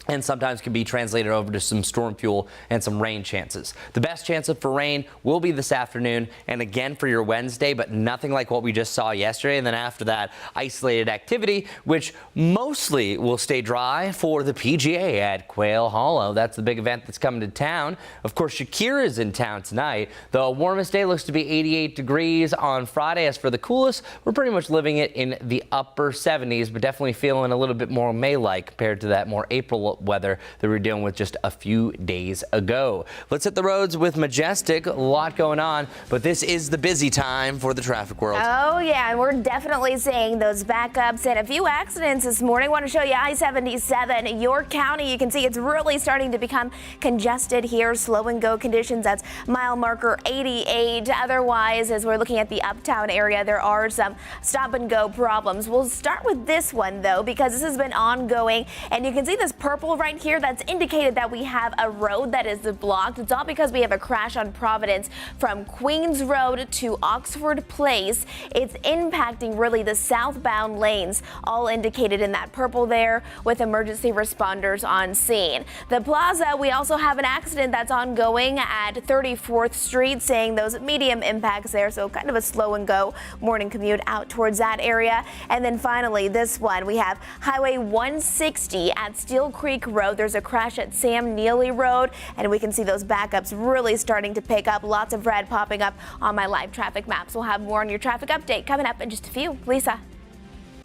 and sometimes can be translated over to some storm fuel and some rain chances. The best chance for rain will be this afternoon and again for your Wednesday, but nothing like what we just saw yesterday. And then after that, isolated activity, which mostly will stay dry for the PGA at Quail Hollow. That's the big event that's coming to town. Of course, Shakira is in town tonight. The warmest day looks to be 88 degrees on Friday. As for the coolest, we're pretty much living it in the upper 70s, but definitely feeling a little bit more May-like compared to that more April weather that we were dealing with just a few days ago. Let's hit the roads with Majestic. A lot going on, but this is the busy time for the traffic world. Oh yeah, and we're definitely seeing those backups and a few accidents this morning. Want to show you I-77, York County. You can see it's really starting to become congested here. Slow and go conditions. That's mile marker 88. Otherwise, as we're looking at the uptown area, there are some stop and go problems. We'll start with this one though, because this has been ongoing, and you can see this purple right here. That's indicated that we have a road that is blocked. It's all because we have a crash on Providence from Queens Road to Oxford Place. It's impacting really the southbound lanes, all indicated in that purple there, with emergency responders on scene. The plaza, we also have an accident that's ongoing at 34th Street, seeing those medium impacts there, so kind of a slow and go morning commute out towards that area. And then finally, this one, we have Highway 160 at Steel Creek Road. There's a crash at Sam Neely Road, and we can see those backups really starting to pick up. Lots of red popping up on my live traffic maps. We'll have more on your traffic update coming up in just a few. Lisa.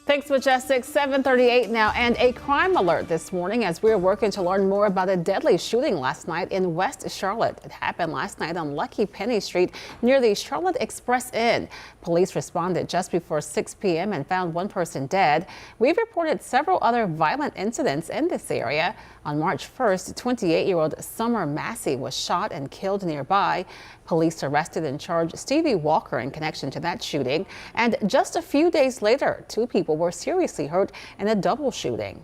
Thanks, Majestic. 7:38 now, and a crime alert this morning as we're working to learn more about a deadly shooting last night in West Charlotte. It happened last night on Lucky Penny Street near the Charlotte Express Inn. Police responded just before 6 p.m. and found one person dead. We've reported several other violent incidents in this area. On March 1st, 28-year-old Summer Massey was shot and killed nearby. Police arrested and charged Stevie Walker in connection to that shooting. And just a few days later, 2 people were seriously hurt in a double shooting.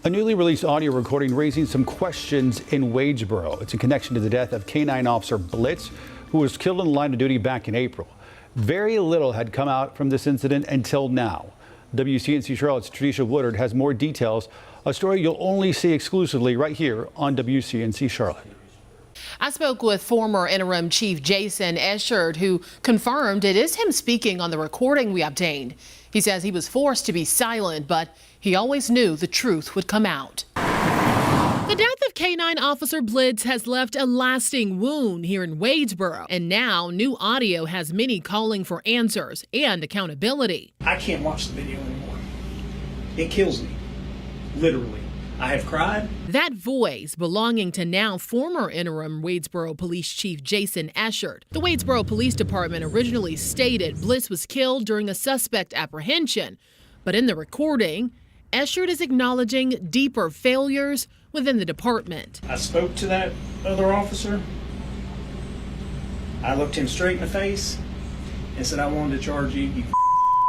A newly released audio recording raising some questions in Wadesboro. It's in connection to the death of K-9 officer Blitz, who was killed in the line of duty back in April. Very little had come out from this incident until now. WCNC Charlotte's Tricia Woodard has more details, a story you'll only see exclusively right here on WCNC Charlotte. I spoke with former interim chief Jason Eschard, who confirmed it is him speaking on the recording we obtained. He says he was forced to be silent, but he always knew the truth would come out. The death of K-9 Officer Blitz has left a lasting wound here in Wadesboro, and now new audio has many calling for answers and accountability. I can't watch the video anymore. It kills me, literally. I have cried. That voice belonging to now former interim Wadesboro Police Chief Jason Eschard. The Wadesboro Police Department originally stated Blitz was killed during a suspect apprehension, but in the recording, Eschard is acknowledging deeper failures within the department. I spoke to that other officer. I looked him straight in the face and said, I wanted to charge you, you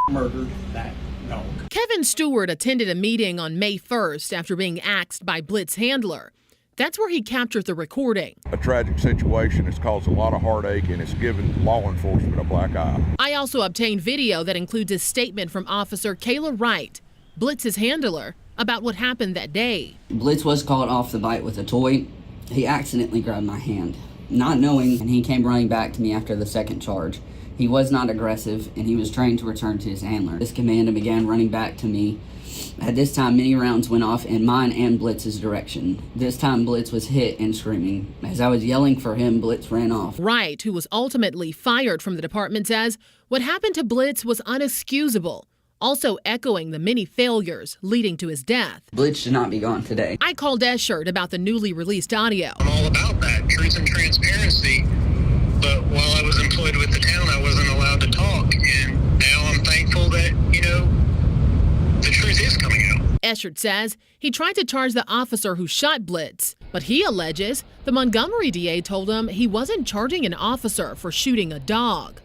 murdered that dog. Kevin Stewart attended a meeting on May 1st after being axed by Blitz handler. That's where he captured the recording. A tragic situation has caused a lot of heartache and it's given law enforcement a black eye. I also obtained video that includes a statement from Officer Kayla Wright, Blitz's handler, about what happened that day. Blitz was caught off the bite with a toy. He accidentally grabbed my hand, not knowing, and he came running back to me after the second charge. He was not aggressive, and he was trained to return to his handler. This command became running back to me. At this time, many rounds went off in mine and Blitz's direction. This time, Blitz was hit and screaming. As I was yelling for him, Blitz ran off. Wright, who was ultimately fired from the department, says what happened to Blitz was unexcusable, also echoing the many failures leading to his death. Blitz should not be gone today. I called Eschert about the newly released audio. I'm all about that, truth and transparency. But while I was employed with the town, I wasn't allowed to talk. And now I'm thankful that, the truth is coming out. Eschert says he tried to charge the officer who shot Blitz, but he alleges the Montgomery DA told him he wasn't charging an officer for shooting a dog.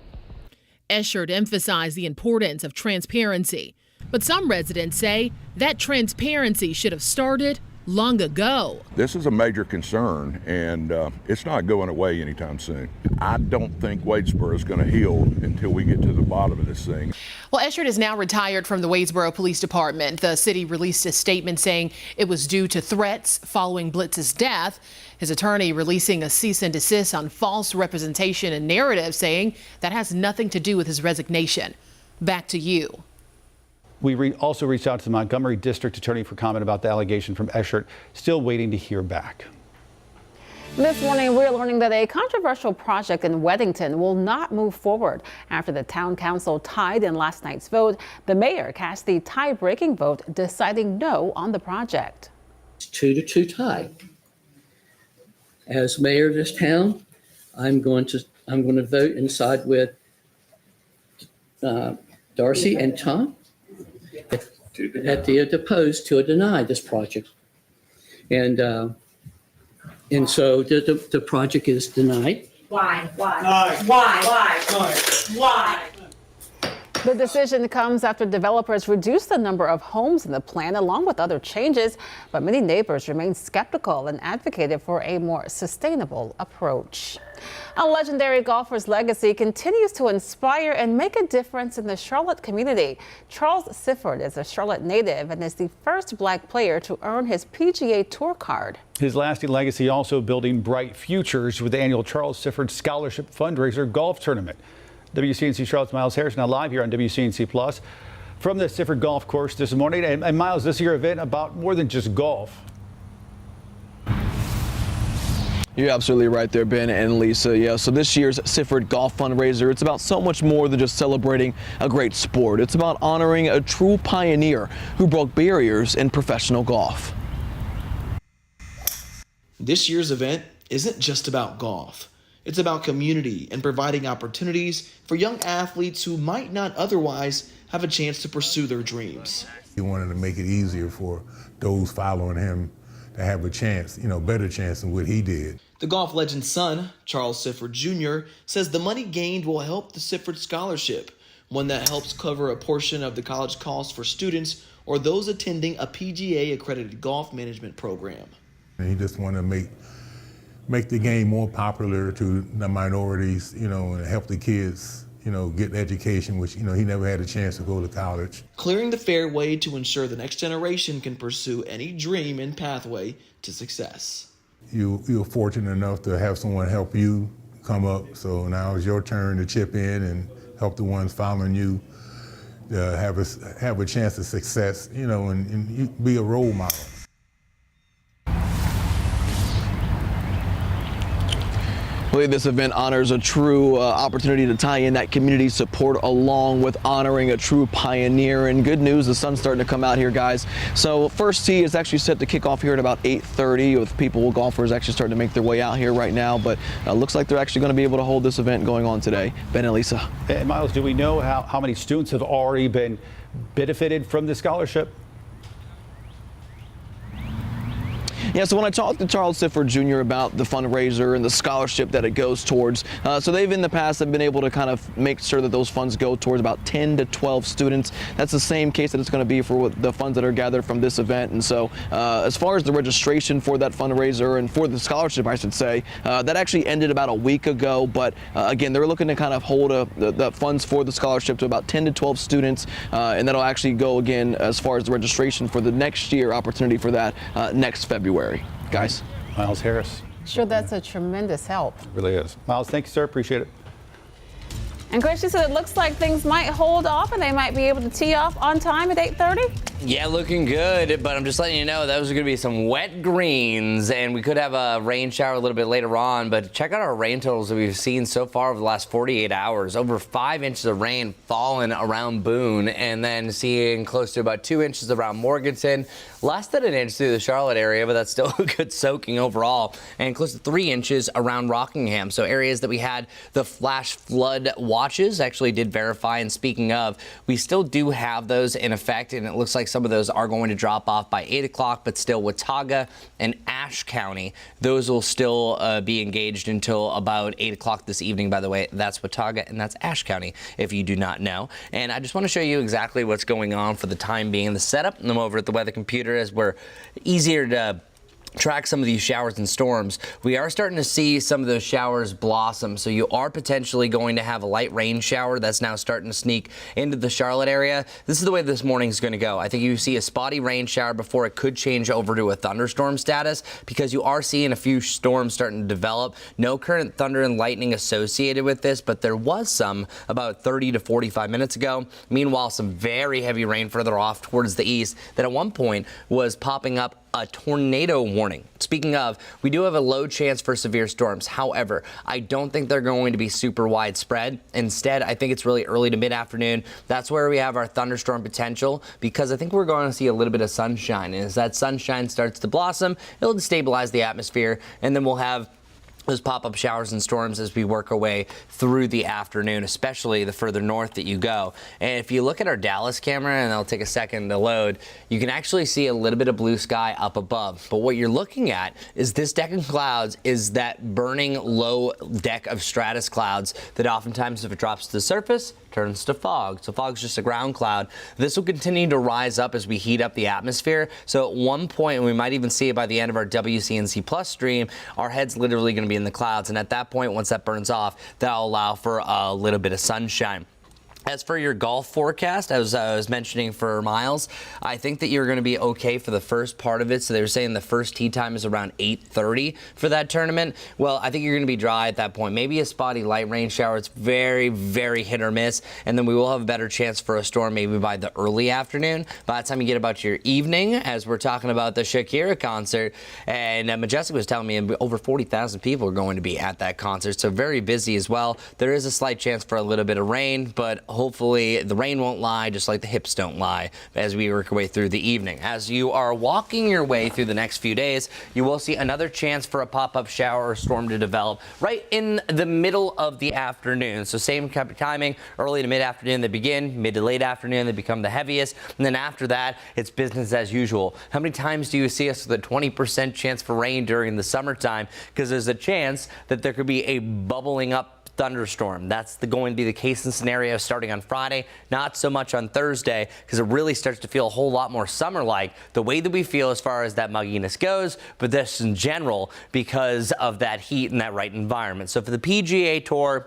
Eschert emphasized the importance of transparency, but some residents say that transparency should have started long ago. This is a major concern, and it's not going away anytime soon. I don't think Wadesboro is going to heal until we get to the bottom of this thing. Well, Eschert is now retired from the Wadesboro Police Department. The city released a statement saying it was due to threats following Blitz's death. His attorney releasing a cease and desist on false representation and narrative, saying that has nothing to do with his resignation. Back to you. We also reached out to the Montgomery District Attorney for comment about the allegation from Eschert. Still waiting to hear back. This morning, we're learning that a controversial project in Weddington will not move forward. After the town council tied in last night's vote, the mayor cast the tie-breaking vote, deciding no on the project. It's 2-2 tie. As mayor of this town, I'm going to vote and side with Darcy and Tom at the opposed to deny this project. And so the project is denied. Why? The decision comes after developers reduced the number of homes in the plan along with other changes, but many neighbors remain skeptical and advocated for a more sustainable approach. A legendary golfer's legacy continues to inspire and make a difference in the Charlotte community. Charles Sifford is a Charlotte native and is the first black player to earn his PGA Tour card. His lasting legacy also building bright futures with the annual Charles Sifford Scholarship Fundraiser Golf Tournament. WCNC Charlotte's Miles Harris now live here on WCNC Plus from the Sifford Golf Course this morning. And Miles, this year's event about more than just golf. You're absolutely right there, Ben and Lisa. Yeah, so this year's Sifford Golf Fundraiser, it's about so much more than just celebrating a great sport. It's about honoring a true pioneer who broke barriers in professional golf. This year's event isn't just about golf. It's about community and providing opportunities for young athletes who might not otherwise have a chance to pursue their dreams. He wanted to make it easier for those following him to have a chance, better chance than what he did. The golf legend's son, Charles Sifford Jr., says the money gained will help the Sifford Scholarship, one that helps cover a portion of the college costs for students or those attending a PGA-accredited golf management program. And he just wanted to make the game more popular to the minorities, and help the kids, get education, which, he never had a chance to go to college. Clearing the fairway to ensure the next generation can pursue any dream and pathway to success. You're fortunate enough to have someone help you come up, so now it's your turn to chip in and help the ones following you have a chance of success, and be a role model. This event honors a true opportunity to tie in that community support along with honoring a true pioneer. And good news, the sun's starting to come out here, guys. So first tee is actually set to kick off here at about 8:30 with golfers actually starting to make their way out here right now. But looks like they're actually going to be able to hold this event going on today. Ben and Lisa. And Miles, do we know how many students have already been benefited from the scholarship? Yeah, so when I talked to Charles Sifford Jr. about the fundraiser and the scholarship that it goes towards, so they've in the past have been able to kind of make sure that those funds go towards about 10 to 12 students. That's the same case that it's going to be for the funds that are gathered from this event. And so as far as the registration for that fundraiser and for the scholarship, I should say, that actually ended about a week ago. But again, they're looking to kind of hold the funds for the scholarship to about 10 to 12 students. And that'll actually go again as far as the registration for the next year opportunity for that next February. Guys. Miles Harris. Sure, that's a tremendous help. It really is. Miles, thank you, sir. Appreciate it. And Christian said it looks like things might hold off and they might be able to tee off on time at 8:30. Yeah, looking good, but I'm just letting you know those are going to be some wet greens, and we could have a rain shower a little bit later on, but check out our rain totals that we've seen so far over the last 48 hours. Over 5 inches of rain falling around Boone, and then seeing close to about 2 inches around Morganton. Less than an inch through the Charlotte area, but that's still a good soaking overall, and close to 3 inches around Rockingham. So areas that we had the flash flood watches actually did verify, and speaking of, we still do have those in effect, and it looks like some of those are going to drop off by 8 o'clock, but still Watauga and Ashe County, those will still be engaged until about 8 o'clock this evening. By the way, that's Watauga and that's Ashe County, if you do not know. And I just want to show you exactly what's going on for the time being. The setup, and I'm over at the weather computer as we're easier to track some of these showers and storms. We are starting to see some of those showers blossom, so you are potentially going to have a light rain shower that's now starting to sneak into the Charlotte area. This is the way this morning is going to go. I think you see a spotty rain shower before it could change over to a thunderstorm status, because you are seeing a few storms starting to develop. No current thunder and lightning associated with this, but there was some about 30 to 45 minutes ago. Meanwhile, some very heavy rain further off towards the east that at one point was popping up a tornado warning. Speaking of, we do have a low chance for severe storms. However, I don't think they're going to be super widespread. Instead, I think it's really early to mid-afternoon. That's where we have our thunderstorm potential, because I think we're going to see a little bit of sunshine. And as that sunshine starts to blossom, it'll destabilize the atmosphere, and then we'll have those pop-up showers and storms as we work our way through the afternoon, especially the further north that you go. And if you look at our Dallas camera, and it'll take a second to load, you can actually see a little bit of blue sky up above. But what you're looking at is this deck of clouds is that burning low deck of stratus clouds that oftentimes, if it drops to the surface, turns to fog. So fog's just a ground cloud. This will continue to rise up as we heat up the atmosphere. So at one point, and we might even see it by the end of our WCNC Plus stream, our head's literally going to be in the clouds. And at that point, once that burns off, that'll allow for a little bit of sunshine. As for your golf forecast, as I was mentioning for Miles, I think that you're going to be okay for the first part of it. So they were saying the first tee time is around 8:30 for that tournament. Well, I think you're going to be dry at that point. Maybe a spotty light rain shower. It's very, very hit or miss. And then we will have a better chance for a storm maybe by the early afternoon. By the time you get about your evening, as we're talking about the Shakira concert, and Majestic was telling me over 40,000 people are going to be at that concert. So very busy as well. There is a slight chance for a little bit of rain, but hopefully the rain won't lie, just like the hips don't lie, as we work our way through the evening. As you are walking your way through the next few days, you will see another chance for a pop-up shower or storm to develop right in the middle of the afternoon. So same type of timing, early to mid-afternoon they begin, mid to late afternoon they become the heaviest, and then after that, it's business as usual. How many times do you see us with a 20% chance for rain during the summertime? Because there's a chance that there could be a bubbling up thunderstorm. That's going to be the case and scenario starting on Friday, not so much on Thursday, because it really starts to feel a whole lot more summer-like, the way that we feel as far as that mugginess goes, but this in general because of that heat and that right environment. So for the PGA Tour,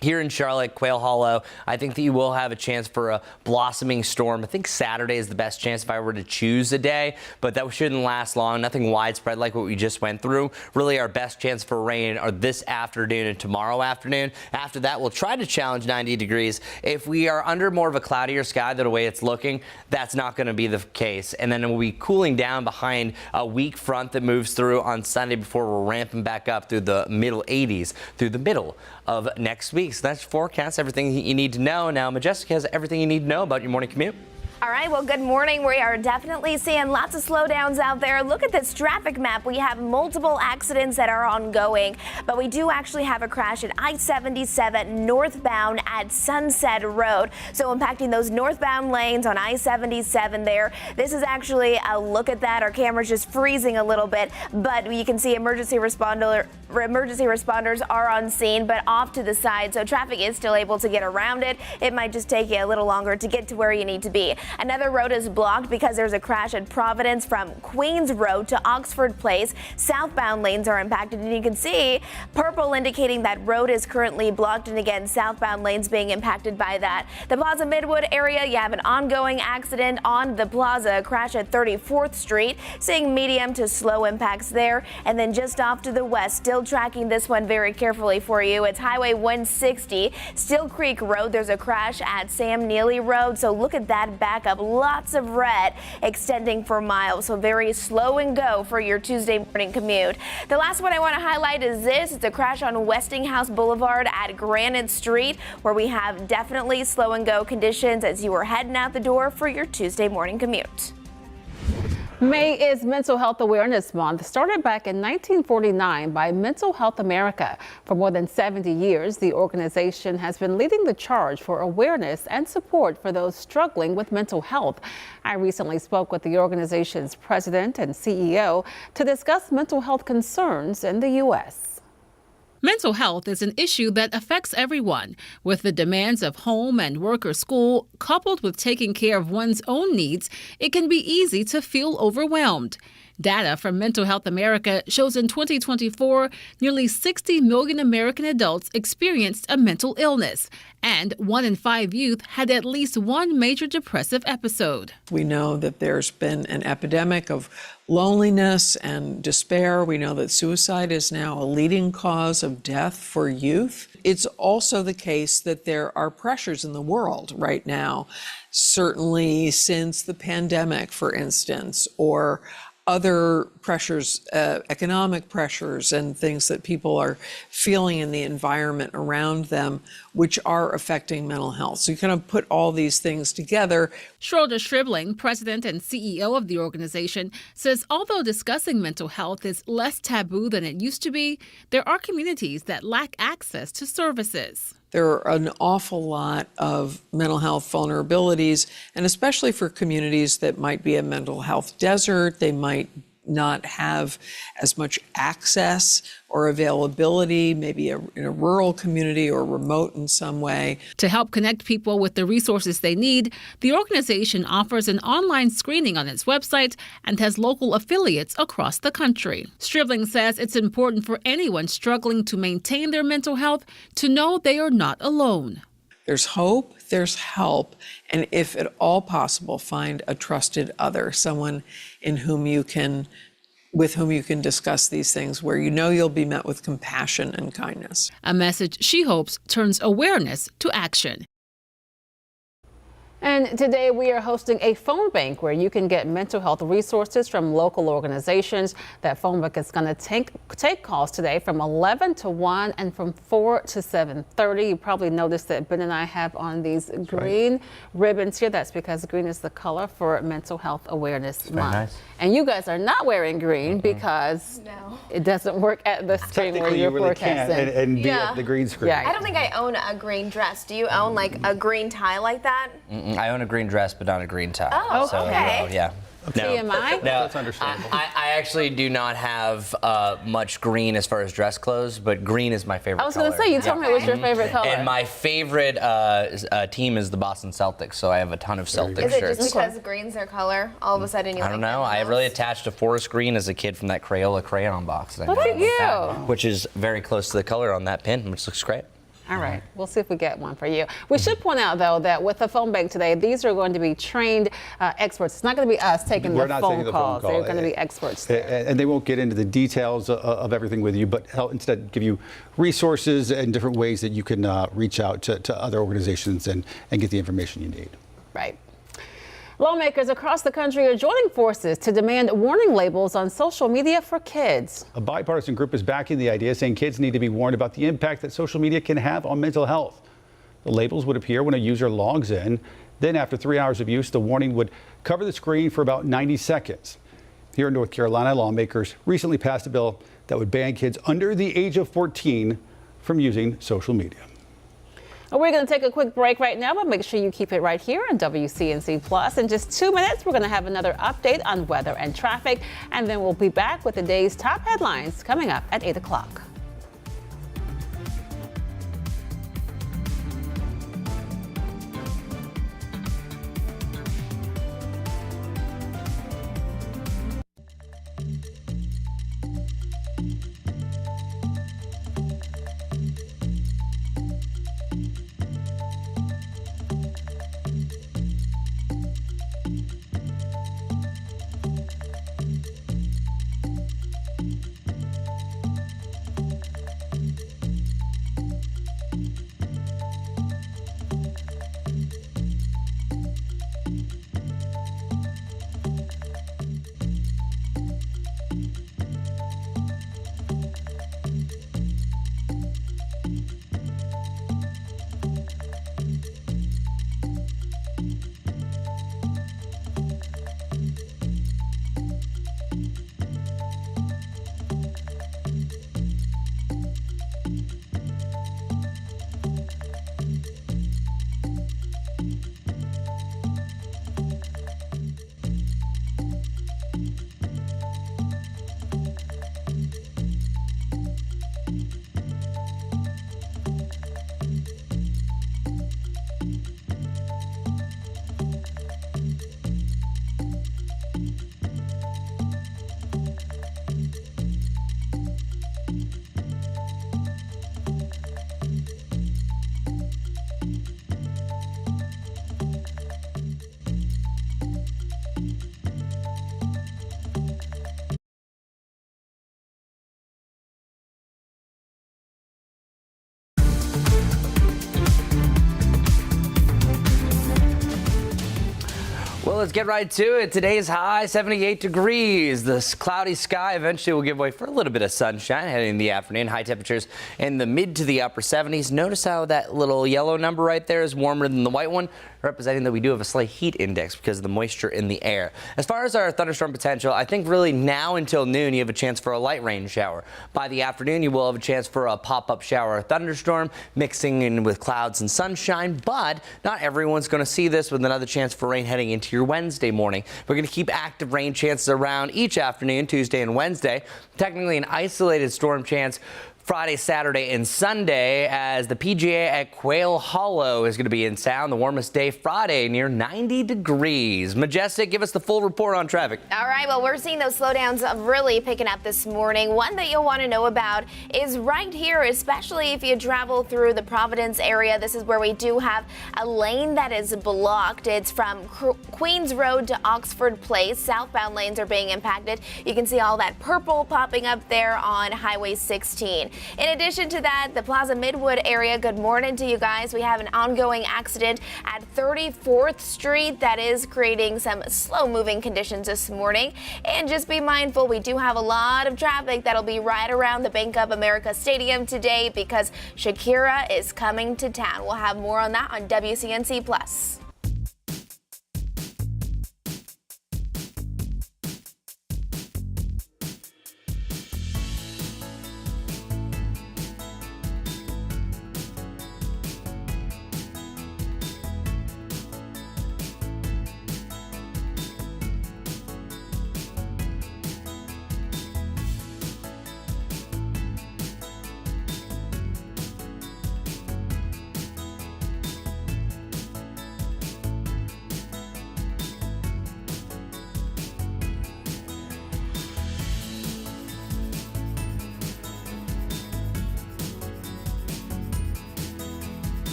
here in Charlotte, Quail Hollow, I think that you will have a chance for a blossoming storm. I think Saturday is the best chance if I were to choose a day, but that shouldn't last long. Nothing widespread like what we just went through. Really, our best chance for rain are this afternoon and tomorrow afternoon. After that, we'll try to challenge 90 degrees. If we are under more of a cloudier sky, the way it's looking, that's not going to be the case. And then we'll be cooling down behind a weak front that moves through on Sunday before we're ramping back up through the middle 80s through the middle of next week. So that's forecast, everything you need to know. Now, Majestic has everything you need to know about your morning commute. All right, well, good morning. We are definitely seeing lots of slowdowns out there. Look at this traffic map. We have multiple accidents that are ongoing, but we do actually have a crash at I-77 northbound at Sunset Road. So impacting those northbound lanes on I-77 there. This is actually a look at that. Our camera's just freezing a little bit, but you can see emergency responders are on scene, but off to the side. So traffic is still able to get around it. It might just take you a little longer to get to where you need to be. Another road is blocked because there's a crash at Providence from Queens Road to Oxford Place. Southbound lanes are impacted, and you can see purple indicating that road is currently blocked, and again, southbound lanes being impacted by that. The Plaza Midwood area, you have an ongoing accident on the Plaza, a crash at 34th Street, seeing medium to slow impacts there. And then just off to the west, still tracking this one very carefully for you. It's Highway 160, Still Creek Road. There's a crash at Sam Neely Road, so look at that back up. Lots of red extending for miles, so very slow and go for your Tuesday morning commute. The last one I want to highlight is this. It's a crash on Westinghouse Boulevard at Granite Street, where we have definitely slow and go conditions as you are heading out the door for your Tuesday morning commute. May is Mental Health Awareness Month, started back in 1949 by Mental Health America. For more than 70 years, the organization has been leading the charge for awareness and support for those struggling with mental health. I recently spoke with the organization's president and CEO to discuss mental health concerns in the U.S. Mental health is an issue that affects everyone. With the demands of home and work or school, coupled with taking care of one's own needs, it can be easy to feel overwhelmed. Data from Mental Health America shows in 2024, nearly 60 million American adults experienced a mental illness, and 1 in 5 youth had at least one major depressive episode. We know that there's been an epidemic of loneliness and despair. We know that suicide is now a leading cause of death for youth. It's also the case that there are pressures in the world right now, certainly since the pandemic, for instance, or other pressures, economic pressures and things that people are feeling in the environment around them, which are affecting mental health. So you kind of put all these things together. Schroeder Stribling, president and CEO of the organization, says although discussing mental health is less taboo than it used to be, there are communities that lack access to services. There are an awful lot of mental health vulnerabilities, and especially for communities that might be a mental health desert, they might not have as much access or availability, maybe in a rural community or remote in some way. To help connect people with the resources they need, the organization offers an online screening on its website and has local affiliates across the country. Stribling says it's important for anyone struggling to maintain their mental health to know they are not alone. There's hope, there's help, and if at all possible, find a trusted other, someone with whom you can discuss these things, where you know you'll be met with compassion and kindness. A message she hopes turns awareness to action. And today we are hosting a phone bank where you can get mental health resources from local organizations. That phone bank is going to take calls today from 11 to 1 and from 4 to 7:30. You probably noticed that Ben and I have on these green ribbons here. That's because green is the color for Mental Health Awareness Month. Nice. And you guys are not wearing green because it doesn't work at the screen where you're you really forecasting. can't and be at the green screen. I don't think I own a green dress. Do you own like a green tie like that? I own a green dress, but not a green tie. Oh, so, okay. Yeah. TMI? No, that's understandable. I actually do not have much green as far as dress clothes, but green is my favorite color. I was going to say, you told me it was your favorite color. And my favorite team is the Boston Celtics, so I have a ton of Celtics Is it shirts. just because green's their color? All of a sudden you I don't know. I really attached to forest green as a kid from that Crayola crayon box. That Look I at you. which is very close to the color on that pin, which looks great. All right, we'll see if we get one for you. We should point out, though, that with the phone bank today, these are going to be trained experts. It's not going to be us taking the phone calls. They're going to be experts there. And they won't get into the details of everything with you, but instead give you resources and different ways that you can reach out to other organizations and get the information you need. Right. Lawmakers across the country are joining forces to demand warning labels on social media for kids. A bipartisan group is backing the idea, saying kids need to be warned about the impact that social media can have on mental health. The labels would appear when a user logs in Then after 3 hours of use, the warning would cover the screen for about 90 seconds. Here in North Carolina, lawmakers recently passed a bill that would ban kids under the age of 14 from using social media. We're going to take a quick break right now, but make sure you keep it right here on WCNC Plus. In just 2 minutes, we're going to have another update on weather and traffic, and then we'll be back with the day's top headlines coming up at 8 o'clock. Well, let's get right to it. Today's high, 78 degrees. This cloudy sky eventually will give way for a little bit of sunshine heading in the afternoon. High temperatures in the mid to the upper 70s. Notice how that little yellow number right there is warmer than the white one, representing that we do have a slight heat index because of the moisture in the air. As far as our thunderstorm potential, I think really now until noon you have a chance for a light rain shower. By the afternoon you will have a chance for a pop-up shower or thunderstorm mixing in with clouds and sunshine, but not everyone's going to see this with another chance for rain heading into your Wednesday morning. We're going to keep active rain chances around each afternoon, Tuesday and Wednesday. Technically an isolated storm chance Friday, Saturday, and Sunday, as the PGA at Quail Hollow is going to be in town. The warmest day Friday, near 90 degrees. Majestic, give us the full report on traffic. All right, well, we're seeing those slowdowns really picking up this morning. One that you'll want to know about is right here, especially if you travel through the Providence area. This is where we do have a lane that is blocked. It's from Queens Road to Oxford Place. Southbound lanes are being impacted. You can see all that purple popping up there on Highway 16. In addition to that, the Plaza Midwood area, good morning to you guys. We have an ongoing accident at 34th Street that is creating some slow-moving conditions this morning. And just be mindful, we do have a lot of traffic that'll be right around the Bank of America Stadium today because Shakira is coming to town. We'll have more on that on WCNC Plus.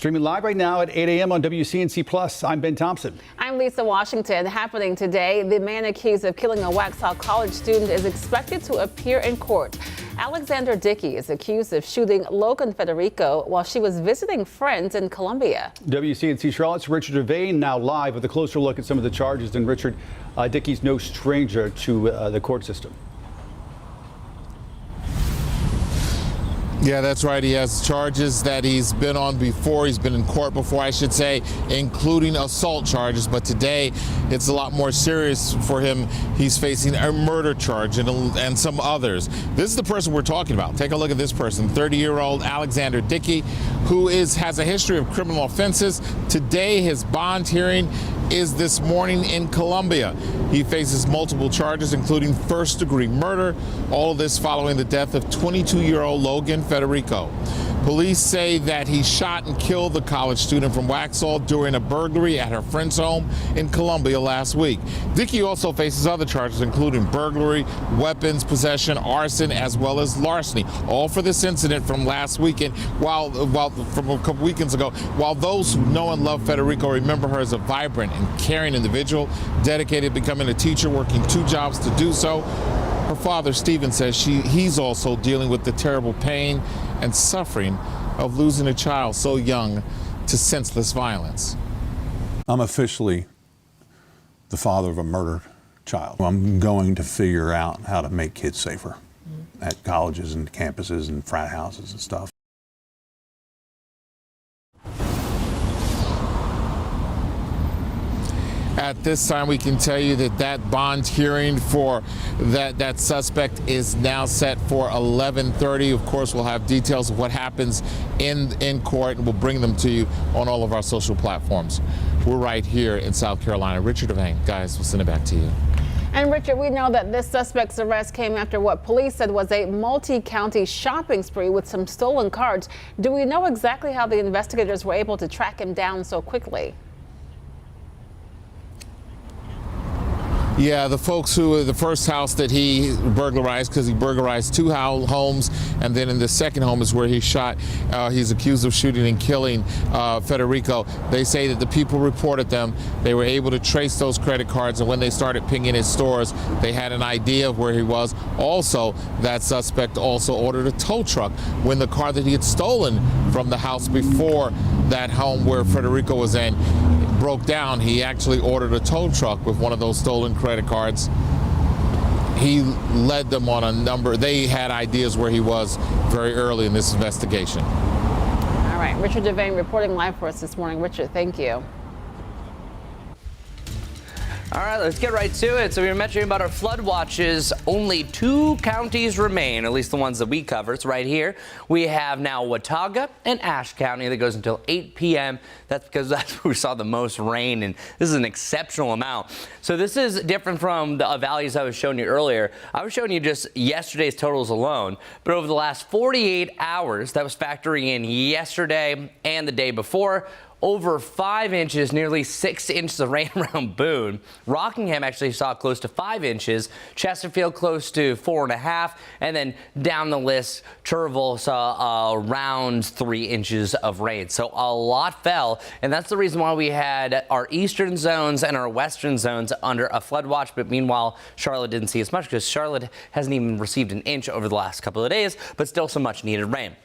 Streaming live right now at 8 a.m. on WCNC Plus. I'm Ben Thompson. I'm Lisa Washington. Happening today, the man accused of killing a Waxhaw college student is expected to appear in court. Alexander Dicki is accused of shooting Logan Federico while she was visiting friends in Columbia. WCNC Charlotte's Richard Devane now live with a closer look at some of the charges. And Richard, Dicki's no stranger to the court system. Yeah, that's right. He has charges that he's been on before. He's been in court before, I should say, including assault charges. But today, it's a lot more serious for him. He's facing a murder charge and some others. This is the person we're talking about. Take a look at this person, 30-year-old Alexander Dicki, who has a history of criminal offenses. Today, his bond hearing is this morning in Columbia. He faces multiple charges, including first-degree murder. All of this following the death of 22-year-old Logan Federico. Police say that he shot and killed the college student from Waxhaw during a burglary at her friend's home in Columbia last week. Dicki also faces other charges, including burglary, weapons possession, arson, as well as larceny, all for this incident from last weekend, from a couple weekends ago. While those who know and love Federico remember her as a vibrant and caring individual, dedicated to becoming a teacher, working 2 jobs to do so, her father, Stephen, says he's also dealing with the terrible pain and suffering of losing a child so young to senseless violence. I'm officially the father of a murdered child. I'm going to figure out how to make kids safer at colleges and campuses and frat houses and stuff. At this time, we can tell you that bond hearing for that suspect is now set for 11:30. Of course, we'll have details of what happens in court, and we'll bring them to you on all of our social platforms. We're right here in South Carolina. Richard Devane, guys, we'll send it back to you. And Richard, we know that this suspect's arrest came after what police said was a multi-county shopping spree with some stolen cards. Do we know exactly how the investigators were able to track him down so quickly? Yeah, the folks the first house that he burglarized, because he burglarized 2 homes, and then in the second home is where he shot. He's accused of shooting and killing Federico. They say that the people reported them. They were able to trace those credit cards, and when they started pinging his stores, they had an idea of where he was. Also, that suspect also ordered a tow truck when the car that he had stolen from the house before that home where Federico was in broke down. He actually ordered a tow truck with one of those stolen credit cards. He led them on a number. They had ideas where he was very early in this investigation. All right, Richard Devane reporting live for us this morning. Richard, thank you. All right, let's get right to it. So we were mentioning about our flood watches. Only 2 counties remain, at least the ones that we cover. It's right here. We have now Watauga and Ashe County that goes until 8 p.m. That's because that's where we saw the most rain, and this is an exceptional amount. So this is different from the values I was showing you earlier. I was showing you just yesterday's totals alone, but over the last 48 hours, that was factoring in yesterday and the day before, over 5 inches, nearly 6 inches of rain around Boone. Rockingham actually saw close to 5 inches, Chesterfield close to 4.5, and then down the list, Cherville saw around 3 inches of rain. So a lot fell, and that's the reason why we had our eastern zones and our western zones under a flood watch. But meanwhile, Charlotte didn't see as much because Charlotte hasn't even received an inch over the last couple of days, but still some much needed rain.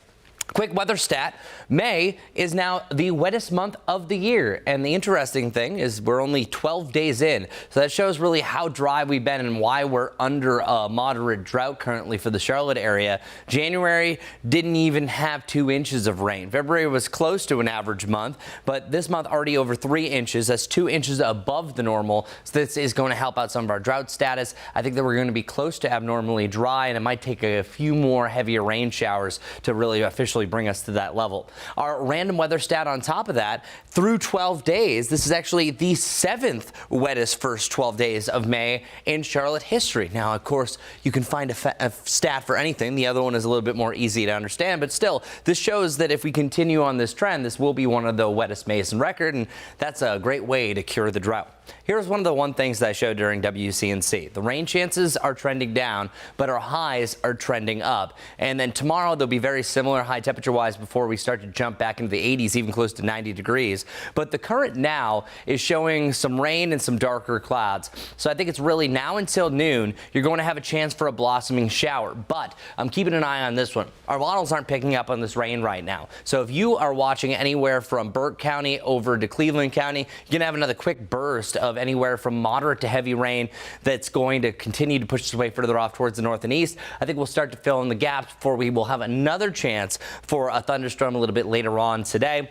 Quick weather stat, May is now the wettest month of the year. And the interesting thing is we're only 12 days in. So that shows really how dry we've been and why we're under a moderate drought currently for the Charlotte area. January didn't even have 2 inches of rain. February was close to an average month, but this month already over 3 inches. That's 2 inches above the normal. So this is going to help out some of our drought status. I think that we're going to be close to abnormally dry, and it might take a few more heavier rain showers to really officially bring us to that level. Our random weather stat on top of that, through 12 days, this is actually the 7th wettest first 12 days of May in Charlotte history. Now, of course, you can find a stat for anything. The other one is a little bit more easy to understand, but still, this shows that if we continue on this trend, this will be one of the wettest Mays on record, and that's a great way to cure the drought. here's one of the things that I showed during WCNC. The rain chances are trending down, but our highs are trending up. And then tomorrow they'll be very similar high temperature wise before we start to jump back into the 80s, even close to 90 degrees. But the current now is showing some rain and some darker clouds. So I think it's really now until noon, you're going to have a chance for a blossoming shower. But I'm keeping an eye on this one. Our models aren't picking up on this rain right now. So if you are watching anywhere from Burke County over to Cleveland County, you're going to have another quick burst of anywhere from moderate to heavy rain that's going to continue to push its way further off towards the north and east. I think we'll start to fill in the gaps before we will have another chance for a thunderstorm a little bit later on today.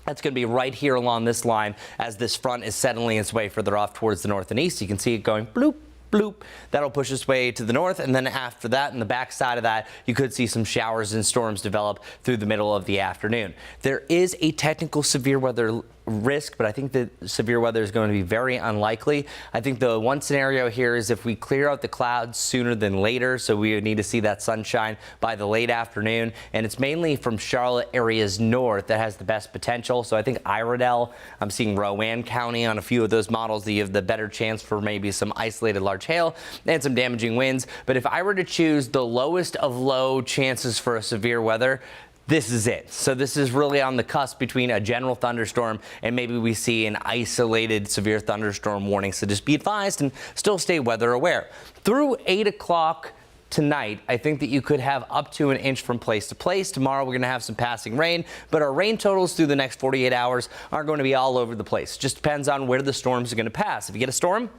That's going to be right here along this line as this front is settling its way further off towards the north and east. You can see it going bloop, bloop. That'll push its way to the north, and then after that, in the back side of that, you could see some showers and storms develop through the middle of the afternoon. There is a technical severe weather risk, but I think that severe weather is going to be very unlikely. I think the one scenario here is if we clear out the clouds sooner than later, so we would need to see that sunshine by the late afternoon, and it's mainly from Charlotte areas north that has the best potential. So I think Iredell, I'm seeing Rowan County on a few of those models that you have the better chance for maybe some isolated large hail and some damaging winds. But if I were to choose the lowest of low chances for a severe weather, this is it. So this is really on the cusp between a general thunderstorm and maybe we see an isolated severe thunderstorm warning. So just be advised and still stay weather aware. Through 8 o'clock tonight, I think that you could have up to an inch from place to place. Tomorrow we're going to have some passing rain, but our rain totals through the next 48 hours aren't going to be all over the place. Just depends on where the storms are going to pass. If you get a storm,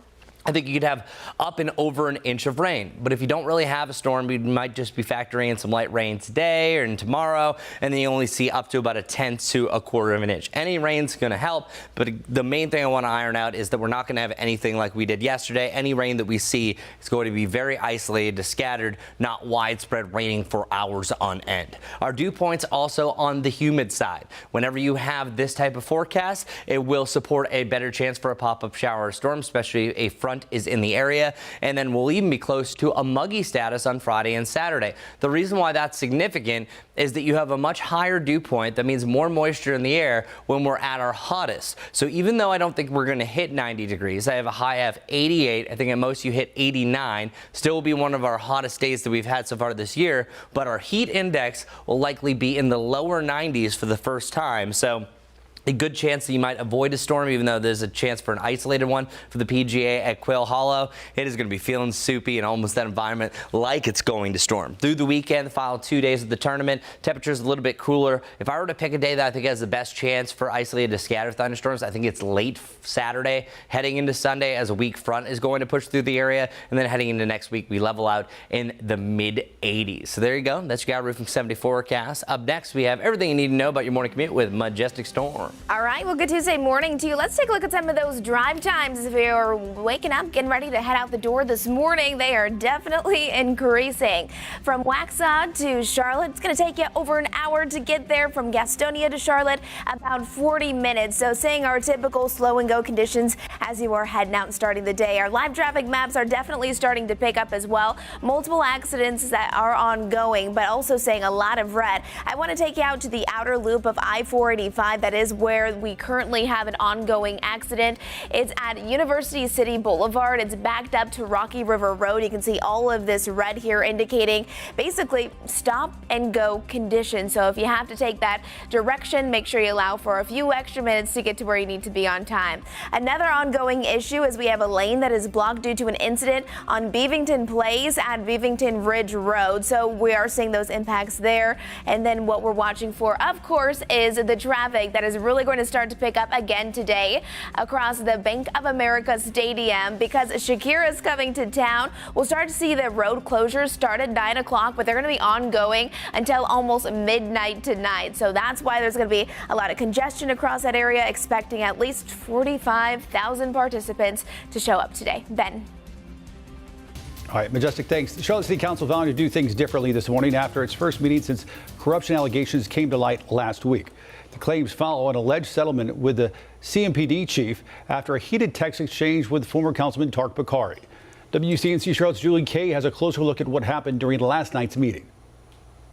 I think you could have up and over an inch of rain. But if you don't really have a storm, you might just be factoring in some light rain today or tomorrow, and then you only see up to about a tenth to a quarter of an inch. Any rain's going to help, but the main thing I want to iron out is that we're not going to have anything like we did yesterday. Any rain that we see is going to be very isolated to scattered, not widespread raining for hours on end. Our dew points also on the humid side. Whenever you have this type of forecast, it will support a better chance for a pop-up shower or storm, especially a front is in the area, and then we'll even be close to a muggy status on Friday and Saturday. The reason why that's significant is that you have a much higher dew point. That means more moisture in the air when we're at our hottest. So even though I don't think we're going to hit 90 degrees, I have a high of 88. I think at most you hit 89. Still will be one of our hottest days that we've had so far this year, but our heat index will likely be in the lower 90s for the first time. So a good chance that you might avoid a storm, even though there's a chance for an isolated one for the PGA at Quail Hollow. It is going to be feeling soupy and almost that environment like it's going to storm. Through the weekend, the final 2 days of the tournament, temperatures a little bit cooler. If I were to pick a day that I think has the best chance for isolated to scattered thunderstorms, I think it's late Saturday heading into Sunday as a weak front is going to push through the area. And then heading into next week, we level out in the mid 80s. So there you go. That's your Guy Roofing 74 forecast. Up next, we have everything you need to know about your morning commute with Majestic Storm. All right, well, good Tuesday morning to you. Let's take a look at some of those drive times. If you're waking up, getting ready to head out the door this morning, they are definitely increasing. From Waxhaw to Charlotte, it's going to take you over an hour to get there. From Gastonia to Charlotte, about 40 minutes. So seeing our typical slow and go conditions as you are heading out and starting the day. Our live traffic maps are definitely starting to pick up as well. Multiple accidents that are ongoing, but also seeing a lot of red. I want to take you out to the outer loop of I-485. That is where we currently have an ongoing accident. It's at University City Boulevard. It's backed up to Rocky River Road. You can see all of this red here indicating basically stop and go conditions. So if you have to take that direction, make sure you allow for a few extra minutes to get to where you need to be on time. Another ongoing issue is we have a lane that is blocked due to an incident on Beavington Place at Beavington Ridge Road. So we are seeing those impacts there. And then what we're watching for, of course, is the traffic that is really going to start to pick up again today across the Bank of America Stadium because Shakira is coming to town. We'll start to see the road closures start at 9 o'clock, but they're going to be ongoing until almost midnight tonight. So that's why there's going to be a lot of congestion across that area, expecting at least 45,000 participants to show up today. Ben. All right, Majestic, thanks. The Charlotte City Council vowing to do things differently this morning after its first meeting since corruption allegations came to light last week. The claims follow an alleged settlement with the CMPD chief after a heated text exchange with former Councilman Tark Bakari. WCNC Charlotte's Julie Kay has a closer look at what happened during last night's meeting.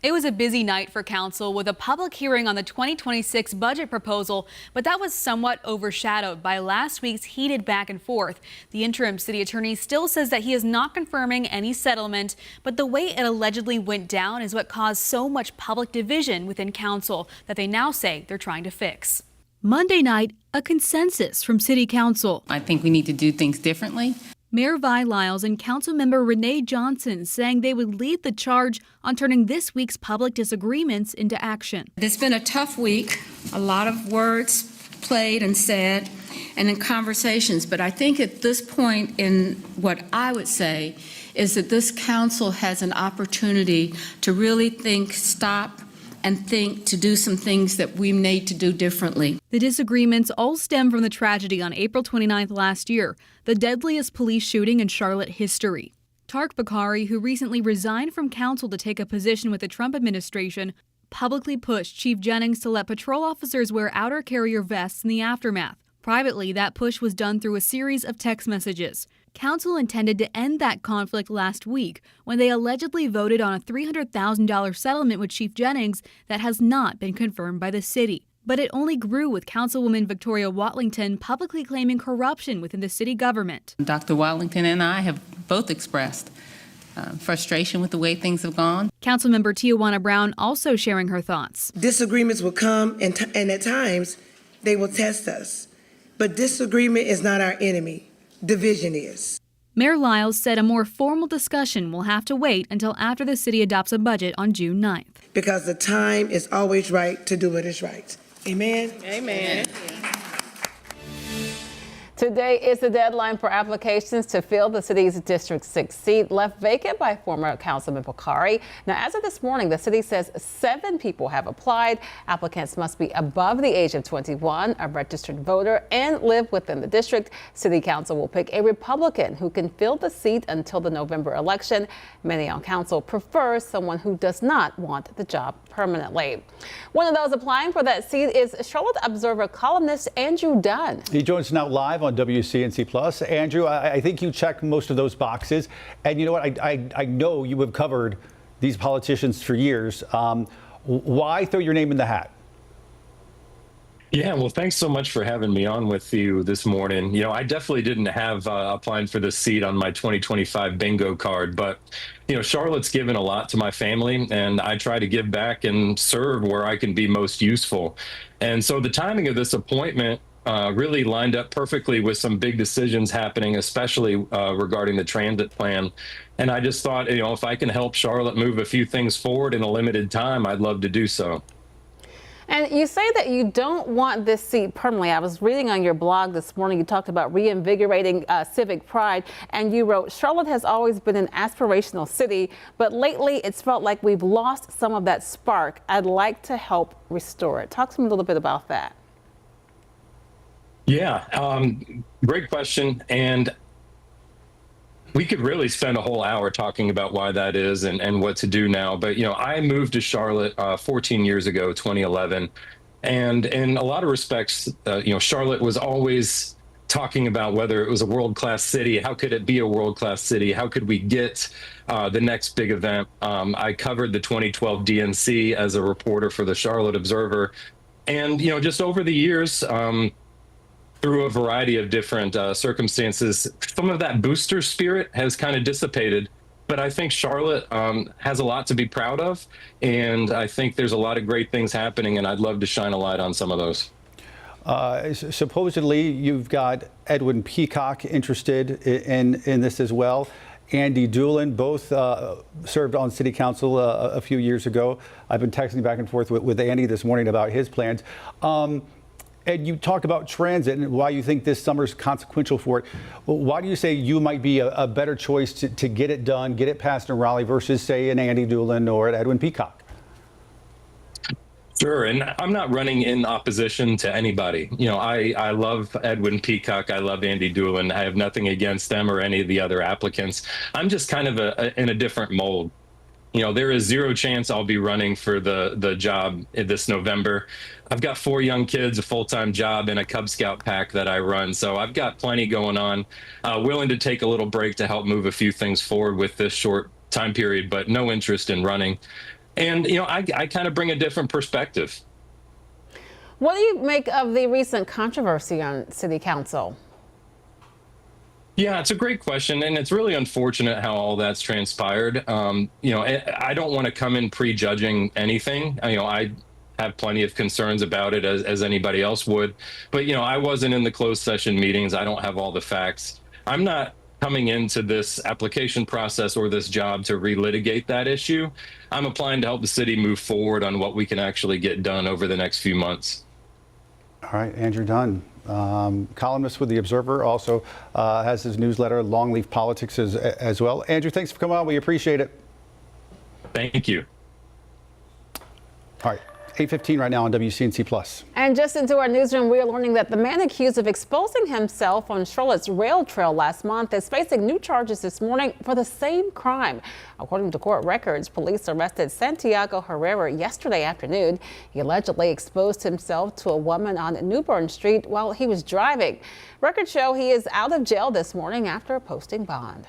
It was a busy night for council with a public hearing on the 2026 budget proposal, but that was somewhat overshadowed by last week's heated back and forth. The interim city attorney still says that he is not confirming any settlement, but the way it allegedly went down is what caused so much public division within council that they now say they're trying to fix. Monday night, a consensus from city council. I think we need to do things differently. Mayor Vi Lyles and Councilmember Renee Johnson saying they would lead the charge on turning this week's public disagreements into action. It's been a tough week, a lot of words played and said, and in conversations, but I think at this point in what I would say is that this council has an opportunity to really think, stop, and think to do some things that we need to do differently. The disagreements all stem from the tragedy on April 29th last year, the deadliest police shooting in Charlotte history. Tark Bakari, who recently resigned from council to take a position with the Trump administration, publicly pushed Chief Jennings to let patrol officers wear outer carrier vests in the aftermath. Privately, that push was done through a series of text messages. Council intended to end that conflict last week when they allegedly voted on a $300,000 settlement with Chief Jennings that has not been confirmed by the city. But it only grew with Councilwoman Victoria Watlington publicly claiming corruption within the city government. Dr. Watlington and I have both expressed frustration with the way things have gone. Councilmember Tijuana Brown also sharing her thoughts. Disagreements will come and at times they will test us. But disagreement is not our enemy. Division is. Mayor Lyles said a more formal discussion will have to wait until after the city adopts a budget on June 9th. Because the time is always right to do what is right. Amen? Amen. Today is the deadline for applications to fill the city's District 6 seat left vacant by former Councilman Bakari. Now, as of this morning, the city says 7 people have applied. Applicants must be above the age of 21, a registered voter, and live within the district. City Council will pick a Republican who can fill the seat until the November election. Many on council prefer someone who does not want the job permanently. One of those applying for that seat is Charlotte Observer columnist Andrew Dunn. He joins us now live on WCNC Plus. Andrew, I think you check most of those boxes. And you know what? I know you have covered these politicians for years. Why throw your name in the hat? Yeah, well, thanks so much for having me on with you this morning. You know, I definitely didn't have applying for this seat on my 2025 bingo card, but, you know, Charlotte's given a lot to my family, and I try to give back and serve where I can be most useful. And so the timing of this appointment really lined up perfectly with some big decisions happening, especially regarding the transit plan. And I just thought, you know, if I can help Charlotte move a few things forward in a limited time, I'd love to do so. And you say that you don't want this seat permanently. I was reading on your blog this morning, you talked about reinvigorating civic pride, and you wrote, Charlotte has always been an aspirational city, but lately it's felt like we've lost some of that spark. I'd like to help restore it. Talk to me a little bit about that. Yeah, great question. And we could really spend a whole hour talking about why that is and what to do now. But, you know, I moved to Charlotte 14 years ago, 2011. And in a lot of respects, you know, Charlotte was always talking about whether it was a world-class city. How could it be a world-class city? How could we get the next big event? I covered the 2012 DNC as a reporter for the Charlotte Observer. And, you know, just over the years, through a variety of different circumstances, some of that booster spirit has kind of dissipated. But I think Charlotte has a lot to be proud of, and I think there's a lot of great things happening, and I'd love to shine a light on some of those. Supposedly, you've got Edwin Peacock interested in this as well. Andy Doolin, both served on city council a few years ago. I've been texting back and forth with Andy this morning about his plans. And you talked about transit and why you think this summer's consequential for it. Well, why do you say you might be a better choice to get it done, get it passed in Raleigh versus, say, an Andy Doolin or an Edwin Peacock? Sure, and I'm not running in opposition to anybody. You know, I love Edwin Peacock. I love Andy Doolin. I have nothing against them or any of the other applicants. I'm just kind of in a different mold. You know, there is zero chance I'll be running for the job this November. I've got 4 young kids, a full-time job, and a Cub Scout pack that I run. So I've got plenty going on. Willing to take a little break to help move a few things forward with this short time period, but no interest in running. And, I kind of bring a different perspective. What do you make of the recent controversy on City Council? Yeah, it's a great question, and it's really unfortunate how all that's transpired. I don't want to come in prejudging anything. I have plenty of concerns about it as anybody else would, but I wasn't in the closed session meetings. I don't have all the facts. I'm not coming into this application process or this job to relitigate that issue. I'm applying to help the city move forward on what we can actually get done over the next few months. All right, Andrew Dunn, columnist with The Observer, also has his newsletter, Longleaf Politics, as well. Andrew, thanks for coming on. We appreciate it. Thank you. All right. 8:15 right now on WCNC Plus. And just into our newsroom, we are learning that the man accused of exposing himself on Charlotte's rail trail last month is facing new charges this morning for the same crime. According to court records, police arrested Santiago Herrera yesterday afternoon. He allegedly exposed himself to a woman on Newburn Street while he was driving. Records show he is out of jail this morning after posting bond.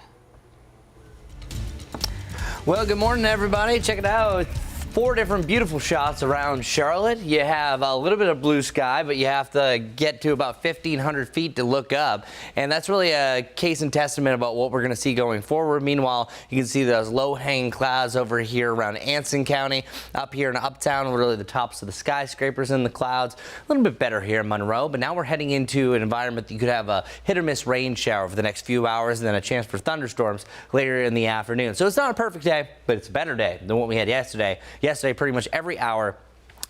Well, good morning, everybody. Check it out. 4 different beautiful shots around Charlotte. You have a little bit of blue sky, but you have to get to about 1,500 feet to look up. And that's really a case and testament about what we're going to see going forward. Meanwhile, you can see those low-hanging clouds over here around Anson County. Up here in Uptown, really the tops of the skyscrapers in the clouds. A little bit better here in Monroe, but now we're heading into an environment that you could have a hit-or-miss rain shower for the next few hours and then a chance for thunderstorms later in the afternoon. So it's not a perfect day, but it's a better day than what we had yesterday. Yesterday, pretty much every hour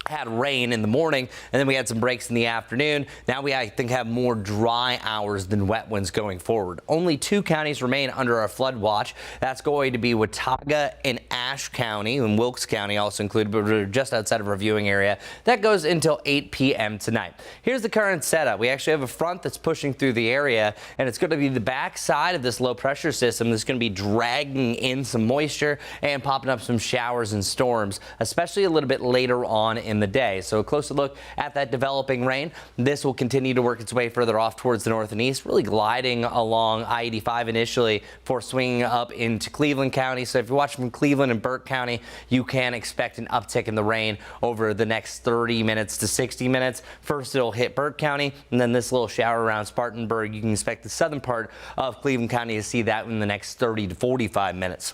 had rain in the morning, and then we had some breaks in the afternoon. Now we, I think, have more dry hours than wet ones going forward. Only 2 counties remain under our flood watch. That's going to be Watauga and Ashe County, and Wilkes County also included, but we're just outside of our viewing area. That goes until 8 p.m. tonight. Here's the current setup. We actually have a front that's pushing through the area, and it's going to be the back side of this low pressure system that's going to be dragging in some moisture and popping up some showers and storms, especially a little bit later on in the day. So a closer look at that developing rain. This will continue to work its way further off towards the north and east, really gliding along I-85 initially before swinging up into Cleveland County. So if you're watching from Cleveland and Burke County, you can expect an uptick in the rain over the next 30 minutes to 60 minutes. First, it'll hit Burke County, and then this little shower around Spartanburg. You can expect the southern part of Cleveland County to see that in the next 30 to 45 minutes.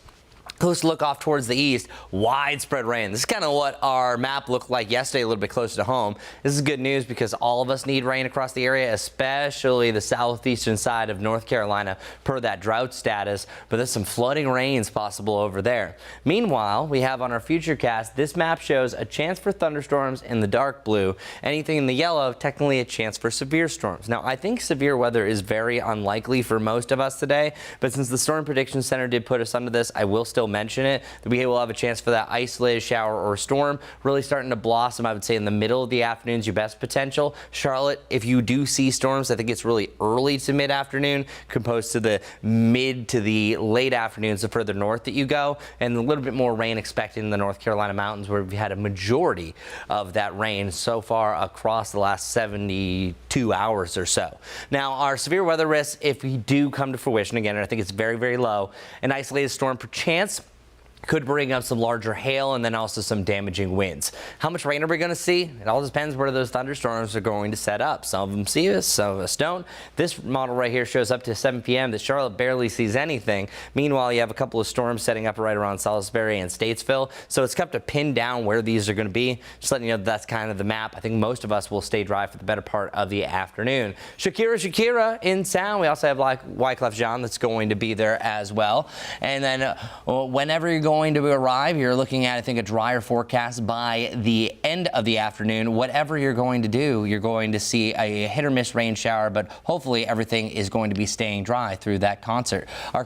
Close look off towards the east, widespread rain. This is kind of what our map looked like yesterday, a little bit closer to home. This is good news because all of us need rain across the area, especially the southeastern side of North Carolina per that drought status, but there's some flooding rains possible over there. Meanwhile, we have on our futurecast, this map shows a chance for thunderstorms in the dark blue. Anything in the yellow, technically a chance for severe storms. Now, I think severe weather is very unlikely for most of us today, but since the Storm Prediction Center did put us under this, I will still mention it, that we will have a chance for that isolated shower or storm really starting to blossom. I would say in the middle of the afternoon is your best potential. Charlotte, if you do see storms, I think it's really early to mid-afternoon composed to the mid to the late afternoons the further north that you go, and a little bit more rain expected in the North Carolina mountains where we've had a majority of that rain so far across the last 72 hours or so. Now, our severe weather risks, if we do come to fruition again, and I think it's very, very low, an isolated storm per chance could bring up some larger hail and then also some damaging winds. How much rain are we going to see? It all depends where those thunderstorms are going to set up. Some of them see us, some of us don't. This model right here shows up to 7 p.m. that Charlotte barely sees anything. Meanwhile, you have a couple of storms setting up right around Salisbury and Statesville. So it's tough to pin down where these are going to be. Just letting you know that's kind of the map. I think most of us will stay dry for the better part of the afternoon. Shakira in town. We also have Wyclef Jean that's going to be there as well. And then whenever you're going to arrive, you're looking at, I think, a drier forecast by the end of the afternoon. Whatever you're going to do, you're going to see a hit or miss rain shower, but hopefully everything is going to be staying dry through that concert. Our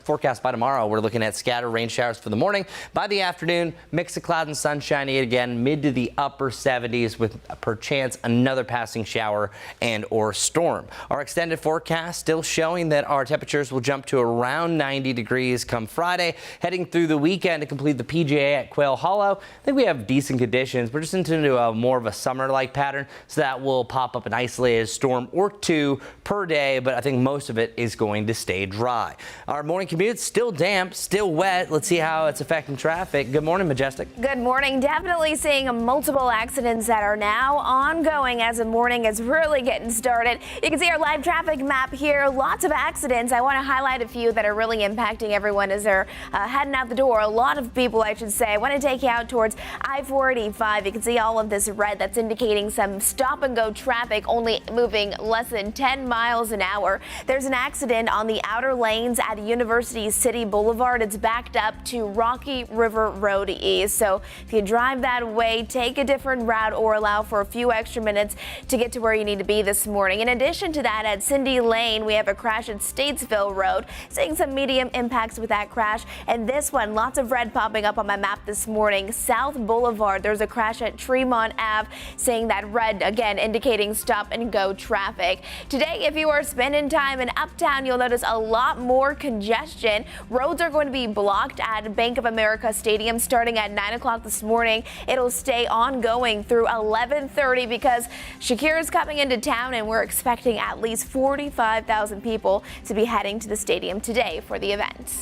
forecast by tomorrow, we're looking at scattered rain showers for the morning. By the afternoon, mix of cloud and sunshine again, mid to the upper 70s with perchance another passing shower and or storm. Our extended forecast still showing that our temperatures will jump to around 90 degrees come come Friday. Heading through the weekend to complete the PGA at Quail Hollow. I think we have decent conditions. We're just into more of a summer-like pattern, so that will pop up an isolated storm or two per day, but I think most of it is going to stay dry. Our morning commute still damp, still wet. Let's see how it's affecting traffic. Good morning, Majestic. Good morning. Definitely seeing multiple accidents that are now ongoing as the morning is really getting started. You can see our live traffic map here. Lots of accidents. I want to highlight a few that are really impacting everyone as they're heading out the door. A lot of people, I should say. I want to take you out towards I-485. You can see all of this red. That's indicating some stop and go traffic, only moving less than 10 miles an hour. There's an accident on the outer lanes at University City Boulevard. It's backed up to Rocky River Road East. So if you drive that way, take a different route or allow for a few extra minutes to get to where you need to be this morning. In addition to that, at Cindy Lane, we have a crash at Statesville Road. Seeing some medium impacts with that crash. And this one, lots of red popping up on my map this morning. South Boulevard, there's a crash at Tremont Ave, seeing that red again, indicating stop and go traffic. Today, if you are spending time in Uptown, you'll notice a lot more congestion. Roads are going to be blocked at Bank of America Stadium starting at 9 o'clock this morning. It'll stay ongoing through 11:30 because Shakira is coming into town and we're expecting at least 45,000 people to be heading to the stadium today for the event.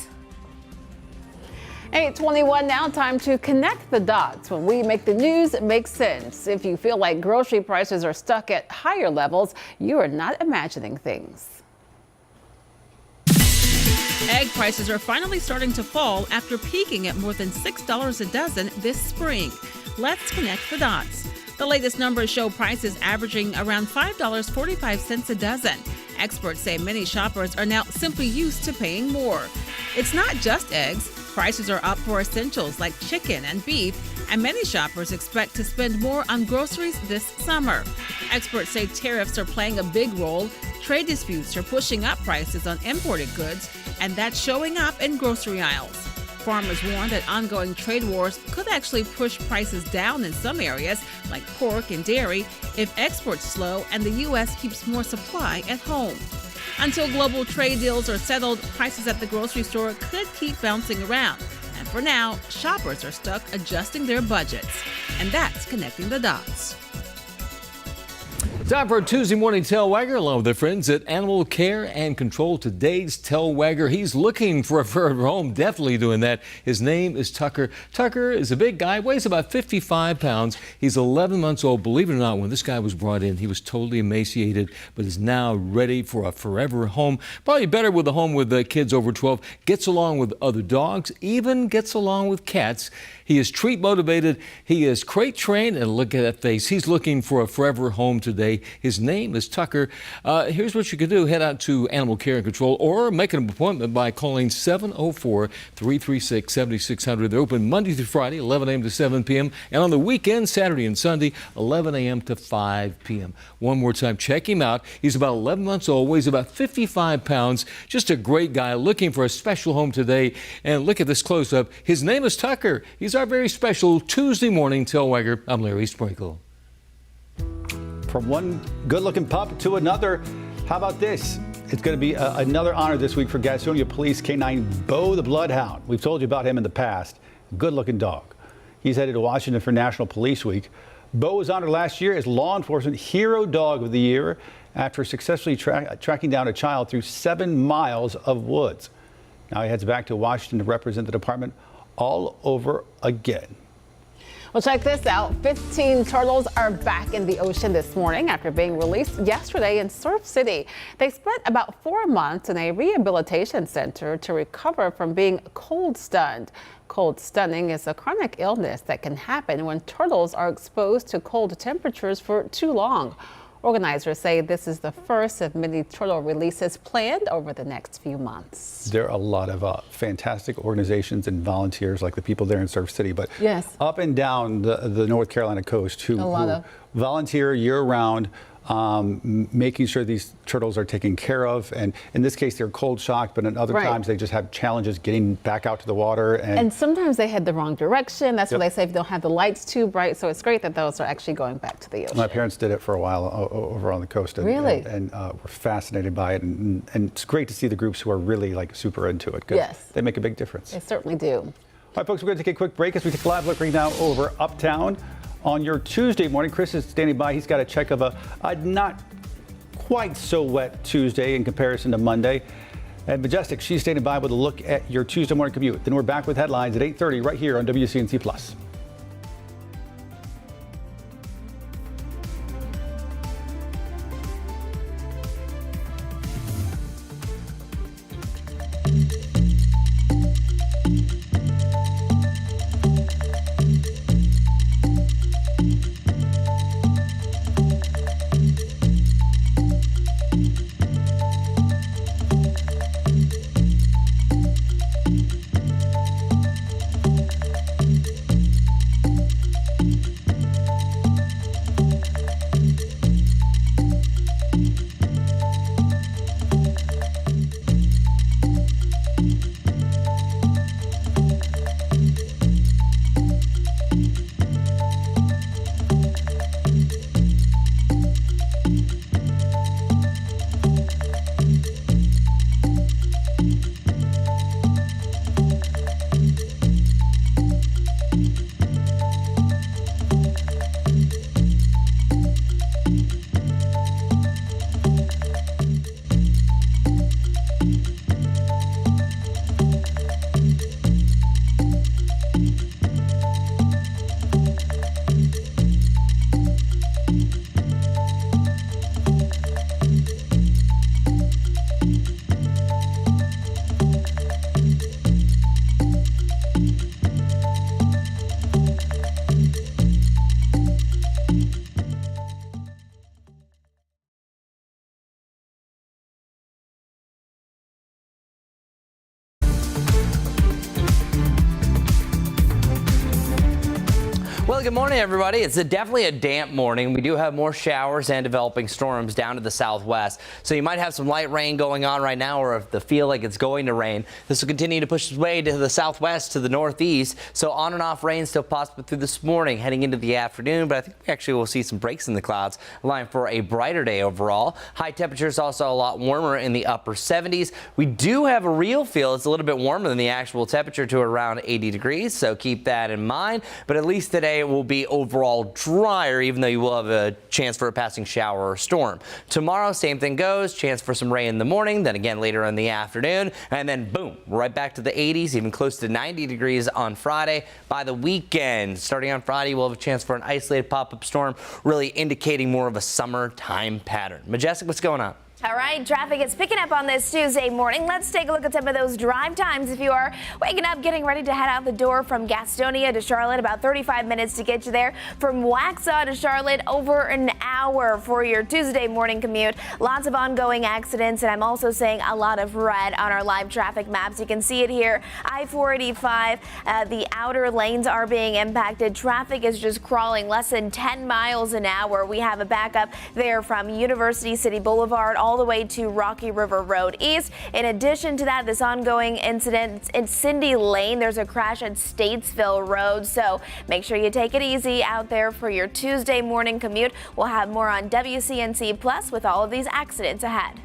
8:21 now, time to connect the dots. When we make the news, it makes sense. If you feel like grocery prices are stuck at higher levels, you are not imagining things. Egg prices are finally starting to fall after peaking at more than $6 a dozen this spring. Let's connect the dots. The latest numbers show prices averaging around $5.45 a dozen. Experts say many shoppers are now simply used to paying more. It's not just eggs. Prices are up for essentials like chicken and beef, and many shoppers expect to spend more on groceries this summer. Experts say tariffs are playing a big role. Trade disputes are pushing up prices on imported goods, and that's showing up in grocery aisles. Farmers warn that ongoing trade wars could actually push prices down in some areas, like pork and dairy, if exports slow and the U.S. keeps more supply at home. Until global trade deals are settled, prices at the grocery store could keep bouncing around. And for now, shoppers are stuck adjusting their budgets. And that's connecting the dots. Time for a Tuesday morning tail wagger along with their friends at Animal Care and Control. Today's tail wagger, he's looking for a forever home, definitely doing that. His name is Tucker. Tucker is a big guy, weighs about 55 pounds. He's 11 months old. Believe it or not, when this guy was brought in, he was totally emaciated, but is now ready for a forever home. Probably better with a home with kids over 12. Gets along with other dogs, even gets along with cats. He is treat motivated. He is crate trained, and look at that face. He's looking for a forever home today. His name is Tucker. Here's what you can do. Head out to Animal Care and Control or make an appointment by calling 704-336-7600. They're open Monday through Friday, 11 a.m. to 7 p.m. And on the weekend, Saturday and Sunday, 11 a.m. to 5 p.m. One more time, check him out. He's about 11 months old, weighs about 55 pounds. Just a great guy looking for a special home today. And look at this close-up. His name is Tucker. He's our very special Tuesday morning tail wagger. I'm Larry Sprinkle. From one good-looking pup to another, how about this? It's going to be another honor this week for Gastonia Police Canine Bo the Bloodhound. We've told you about him in the past. Good-looking dog. He's headed to Washington for National Police Week. Bo was honored last year as Law Enforcement Hero Dog of the Year after successfully tracking down a child through 7 miles of woods. Now he heads back to Washington to represent the department all over again. Well, check this out. 15 turtles are back in the ocean this morning after being released yesterday in Surf City. They spent about 4 months in a rehabilitation center to recover from being cold stunned. Cold stunning is a chronic illness that can happen when turtles are exposed to cold temperatures for too long. Organizers say this is the first of many turtle releases planned over the next few months. There are a lot of fantastic organizations and volunteers like the people there in Surf City, but yes, up and down the North Carolina coast who volunteer year-round making sure these turtles are taken care of. And in this case, they're cold shocked, but in other times they just have challenges getting back out to the water. And sometimes they head the wrong direction. That's why they say they don't have the lights too bright. So it's great that those are actually going back to the ocean. My parents did it for a while over on the coast. And, really? And were fascinated by it. And it's great to see the groups who are really like super into it. Yes. They make a big difference. They certainly do. All right, folks, we're going to take a quick break as we take a live look right now over Uptown. On your Tuesday morning, Chris is standing by. He's got a check of a not quite so wet Tuesday in comparison to Monday. And Majestic, she's standing by with a look at your Tuesday morning commute. Then we're back with headlines at 8:30 right here on WCNC Plus. Well, good morning, everybody. It's definitely a damp morning. We do have more showers and developing storms down to the southwest. So you might have some light rain going on right now, or if they feel like it's going to rain. This will continue to push its way to the southwest, to the northeast. So on and off rain still possible through this morning, heading into the afternoon. But I think we actually will see some breaks in the clouds, allowing for a brighter day overall. High temperatures also a lot warmer in the upper 70s. We do have a real feel. It's a little bit warmer than the actual temperature, to around 80 degrees. So keep that in mind. But at least today it will be overall drier, even though you will have a chance for a passing shower or storm. Tomorrow, same thing goes. Chance for some rain in the morning, then again later in the afternoon, and then boom, right back to the 80s, even close to 90 degrees on Friday. By the weekend, starting on Friday, we'll have a chance for an isolated pop-up storm, really indicating more of a summertime pattern. Majestic, what's going on? All right, traffic is picking up on this Tuesday morning. Let's take a look at some of those drive times. If you are waking up, getting ready to head out the door from Gastonia to Charlotte, about 35 minutes to get you there. From Waxhaw to Charlotte, over an hour for your Tuesday morning commute. Lots of ongoing accidents, and I'm also seeing a lot of red on our live traffic maps. You can see it here. I-485, the outer lanes are being impacted. Traffic is just crawling less than 10 miles an hour. We have a backup there from University City Boulevard all the way to Rocky River Road East. In addition to that, this ongoing incident in Cindy Lane, there's a crash at Statesville Road, so make sure you take it easy out there for your Tuesday morning commute. We'll have more on WCNC Plus with all of these accidents ahead.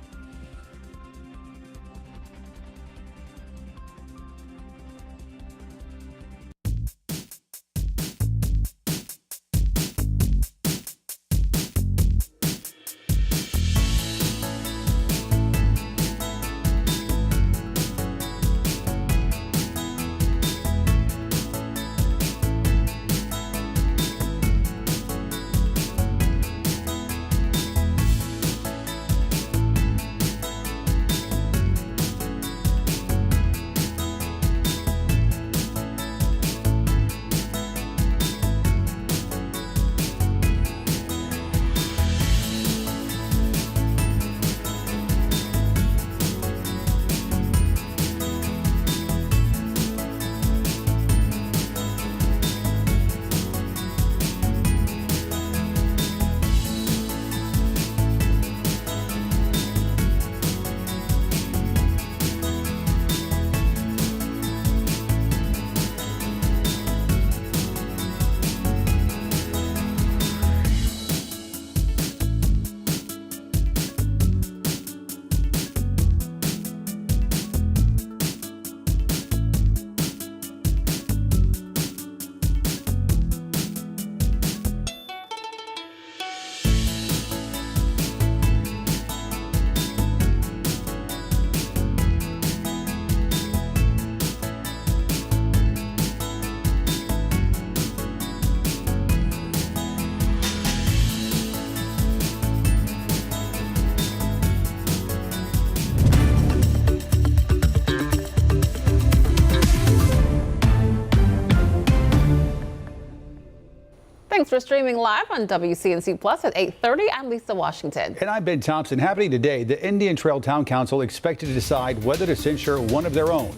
Thanks for streaming live on WCNC Plus at 8:30. I'm Lisa Washington. And I'm Ben Thompson. Happening today, the Indian Trail Town Council expected to decide whether to censure one of their own.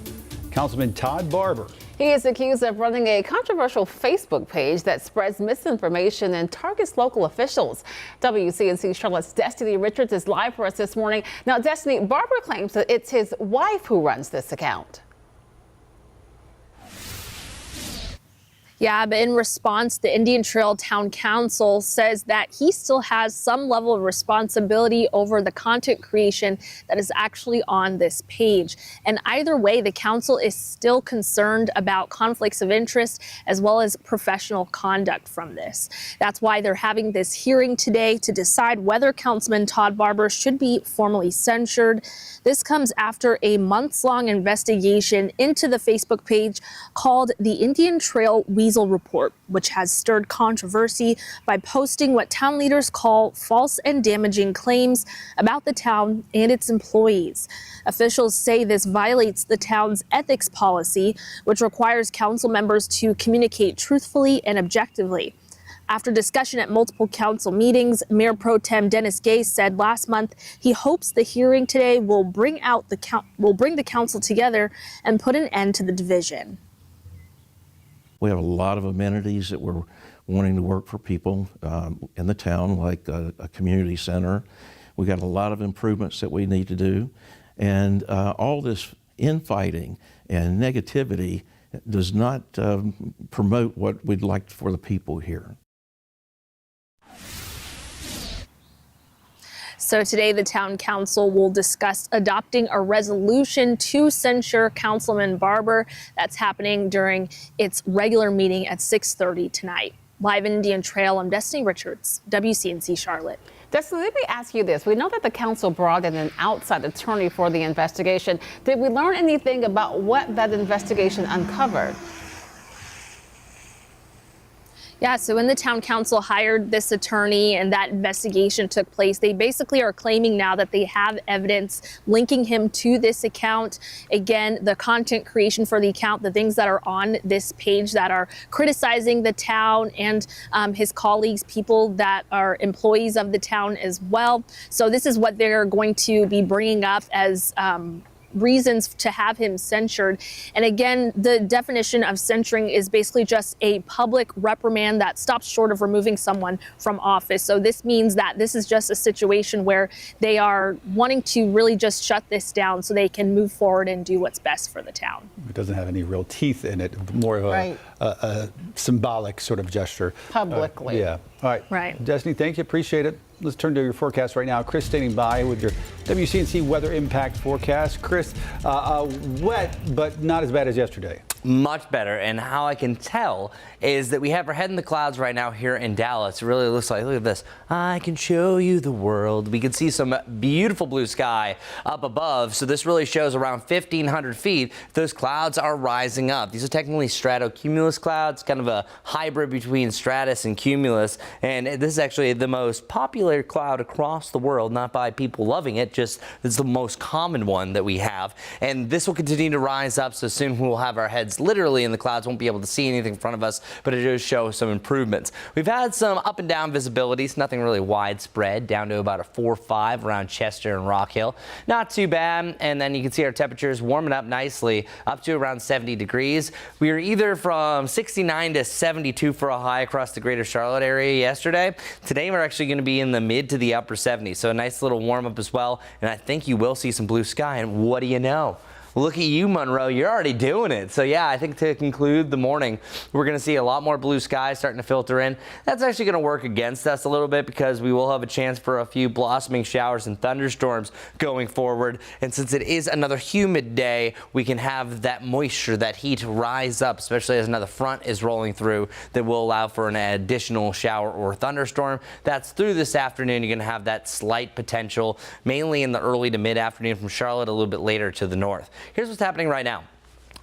Councilman Todd Barber. He is accused of running a controversial Facebook page that spreads misinformation and targets local officials. WCNC Charlotte's Destiny Richards is live for us this morning. Now, Destiny, Barber claims that it's his wife who runs this account. Yeah, but in response, the Indian Trail Town Council says that he still has some level of responsibility over the content creation that is actually on this page. And either way, the council is still concerned about conflicts of interest as well as professional conduct from this. That's why they're having this hearing today to decide whether Councilman Todd Barber should be formally censured. This comes after a months-long investigation into the Facebook page called the Indian Trail Weasel Report, which has stirred controversy by posting what town leaders call false and damaging claims about the town and its employees. Officials say this violates the town's ethics policy, which requires council members to communicate truthfully and objectively. After discussion at multiple council meetings, Mayor Pro Tem Dennis Gay said last month he hopes the hearing today will bring the council together and put an end to the division. We have a lot of amenities that we're wanting to work for people in the town, like a community center. We got a lot of improvements that we need to do, and all this infighting and negativity does not promote what we'd like for the people here. So today the town council will discuss adopting a resolution to censure Councilman Barber. That's happening during its regular meeting at 6:30 tonight. Live in Indian Trail, I'm Destiny Richards, WCNC Charlotte. Destiny, let me ask you this. We know that the council brought in an outside attorney for the investigation. Did we learn anything about what that investigation uncovered? Yeah, so when the town council hired this attorney and that investigation took place, they basically are claiming now that they have evidence linking him to this account. Again, the content creation for the account, the things that are on this page that are criticizing the town and his colleagues, people that are employees of the town as well. So this is what they're going to be bringing up as reasons to have him censured. And again, the definition of censuring is basically just a public reprimand that stops short of removing someone from office. So this means that this is just a situation where they are wanting to really just shut this down so they can move forward and do what's best for the town. It doesn't have any real teeth in it, more of a symbolic sort of gesture. Publicly. Yeah. All right. Right. Destiny, thank you. Appreciate it. Let's turn to your forecast right now. Chris standing by with your WCNC weather impact forecast. Chris, wet, but not as bad as yesterday. Much better, and how I can tell is that we have our head in the clouds right now here in Dallas. It really looks like, look at this, I can show you the world. We can see some beautiful blue sky up above, so this really shows around 1,500 feet. Those clouds are rising up. These are technically stratocumulus clouds, kind of a hybrid between stratus and cumulus, and this is actually the most popular cloud across the world, not by people loving it, just it's the most common one that we have, and this will continue to rise up, so soon we'll have our heads literally in the clouds, won't be able to see anything in front of us, but it does show some improvements. We've had some up and down visibilities, nothing really widespread, down to about a 4-5 around Chester and Rock Hill. Not too bad, and then you can see our temperatures warming up nicely, up to around 70 degrees. We were either from 69 to 72 for a high across the greater Charlotte area yesterday. Today we're actually going to be in the mid to the upper 70s, so a nice little warm up as well, and I think you will see some blue sky, and what do you know? Look at you, Monroe. You're already doing it. So, yeah, I think to conclude the morning, we're going to see a lot more blue skies starting to filter in. That's actually going to work against us a little bit because we will have a chance for a few blossoming showers and thunderstorms going forward. And since it is another humid day, we can have that moisture, that heat rise up, especially as another front is rolling through that will allow for an additional shower or thunderstorm. That's through this afternoon. You're going to have that slight potential, mainly in the early to mid-afternoon from Charlotte, a little bit later to the north. Here's what's happening right now.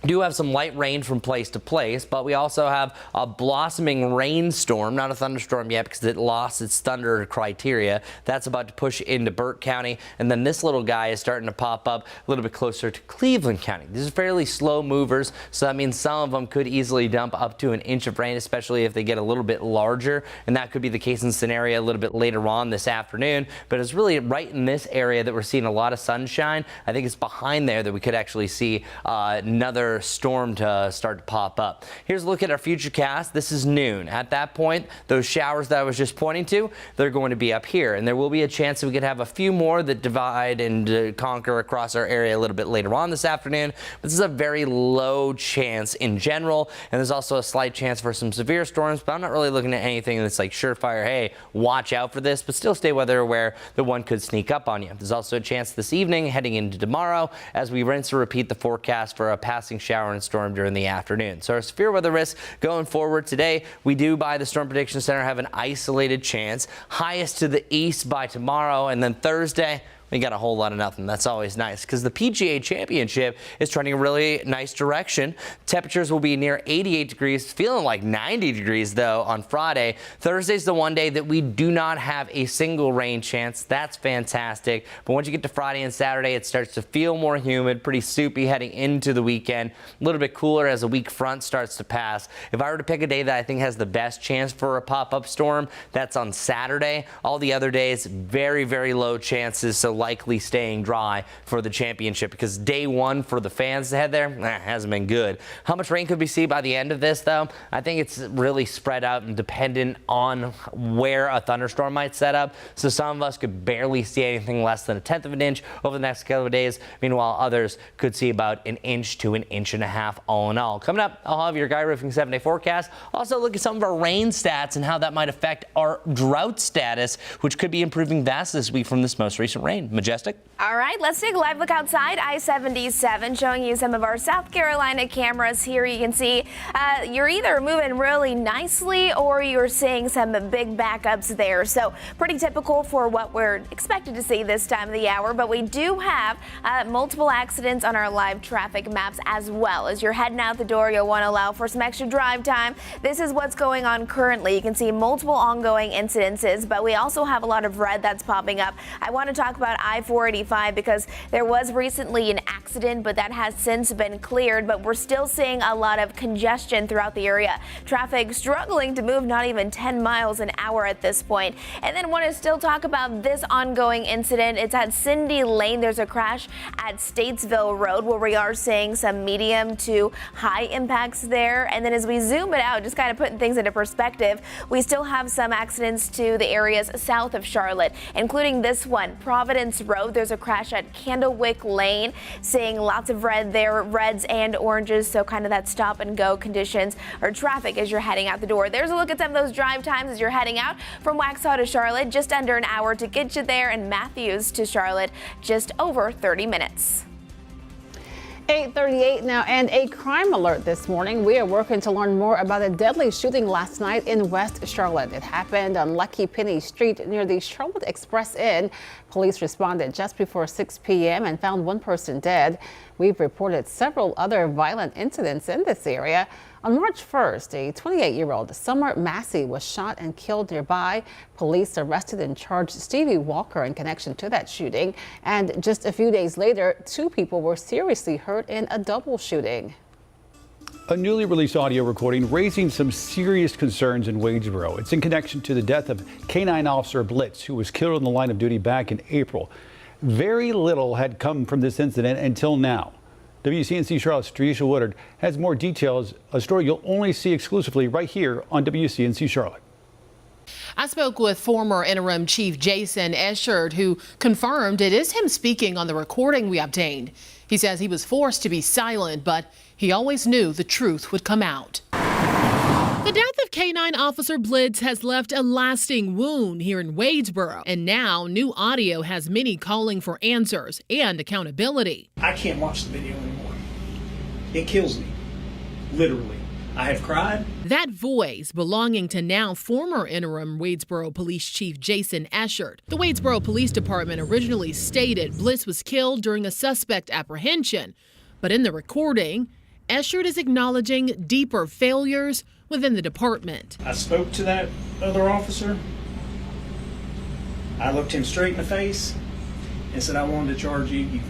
do have some light rain from place to place, but we also have a blossoming rainstorm, not a thunderstorm yet because it lost its thunder criteria. That's about to push into Burt County, and then this little guy is starting to pop up a little bit closer to Cleveland County. These are fairly slow movers, so that means some of them could easily dump up to an inch of rain, especially if they get a little bit larger, and that could be the case in scenario a little bit later on this afternoon. But it's really right in this area that we're seeing a lot of sunshine. I think it's behind there that we could actually see another storm to start to pop up. Here's a look at our futurecast. This is noon. At that point, those showers that I was just pointing to, they're going to be up here, and there will be a chance that we could have a few more that divide and conquer across our area a little bit later on this afternoon. But this is a very low chance in general, and there's also a slight chance for some severe storms, but I'm not really looking at anything that's like surefire, hey, watch out for this, but still stay weather aware that one could sneak up on you. There's also a chance this evening heading into tomorrow as we rinse and repeat the forecast for a passing shower and storm during the afternoon. So our severe weather risk going forward today, we do by the Storm Prediction Center have an isolated chance, highest to the east by tomorrow, and then Thursday, we got a whole lot of nothing. That's always nice because the PGA Championship is trending a really nice direction. Temperatures will be near 88 degrees, feeling like 90 degrees though on Friday. Thursday's the one day that we do not have a single rain chance. That's fantastic. But once you get to Friday and Saturday, it starts to feel more humid, pretty soupy heading into the weekend. A little bit cooler as a weak front starts to pass. If I were to pick a day that I think has the best chance for a pop-up storm, that's on Saturday. All the other days, very, very low chances. So likely staying dry for the championship because day one for the fans to head there hasn't been good. How much rain could we see by the end of this though? I think it's really spread out and dependent on where a thunderstorm might set up. So some of us could barely see anything less than 1/10 of an inch over the next couple of days. Meanwhile, others could see about 1 inch to 1.5 inches all in all. Coming up, I'll have your Guy Roofing 7-day forecast. Also look at some of our rain stats and how that might affect our drought status, which could be improving vastly this week from this most recent rain. Majestic. All right, let's take a live look outside I-77, showing you some of our South Carolina cameras. Here you can see you're either moving really nicely or you're seeing some big backups there. So pretty typical for what we're expected to see this time of the hour. But we do have multiple accidents on our live traffic maps as well. As you're heading out the door, you'll want to allow for some extra drive time. This is what's going on currently. You can see multiple ongoing incidences, but we also have a lot of red that's popping up. I want to talk about I-485 because there was recently an accident, but that has since been cleared. But we're still seeing a lot of congestion throughout the area. Traffic struggling to move not even 10 miles an hour at this point. And then want to still talk about this ongoing incident. It's at Cindy Lane. There's a crash at Statesville Road where we are seeing some medium to high impacts there. And then as we zoom it out, just kind of putting things into perspective, we still have some accidents to the areas south of Charlotte, including this one, Providence Road. There's a crash at Candlewick Lane, seeing lots of red there, reds and oranges, so kind of that stop and go conditions or traffic as you're heading out the door. There's a look at some of those drive times as you're heading out from Waxhaw to Charlotte, just under an hour to get you there, and Matthews to Charlotte, just over 30 minutes. 8:38 now, and a crime alert this morning. We are working to learn more about a deadly shooting last night in West Charlotte. It happened on Lucky Penny Street near the Charlotte Express Inn. Police responded just before 6 p.m. and found one person dead. We've reported several other violent incidents in this area. On March 1st, a 28-year-old Summer Massey was shot and killed nearby. Police arrested and charged Stevie Walker in connection to that shooting. And just a few days later, 2 people were seriously hurt in a double shooting. A newly released audio recording raising some serious concerns in Wadesboro. It's in connection to the death of K-9 Officer Blitz, who was killed in the line of duty back in April. Very little had come from this incident until now. WCNC Charlotte's Tricia Woodard has more details, a story you'll only see exclusively right here on WCNC Charlotte. I spoke with former interim chief Jason Eschard, who confirmed it is him speaking on the recording we obtained. He says he was forced to be silent, but he always knew the truth would come out. The death of K-9 Officer Blitz has left a lasting wound here in Wadesboro, and now new audio has many calling for answers and accountability. I can't watch the video anymore. It kills me, literally. I have cried. That voice belonging to now former interim Wadesboro Police Chief Jason Eschard. The Wadesboro Police Department originally stated Blitz was killed during a suspect apprehension, but in the recording, Eschard is acknowledging deeper failures within the department. I spoke to that other officer. I looked him straight in the face and said, I wanted to charge you. You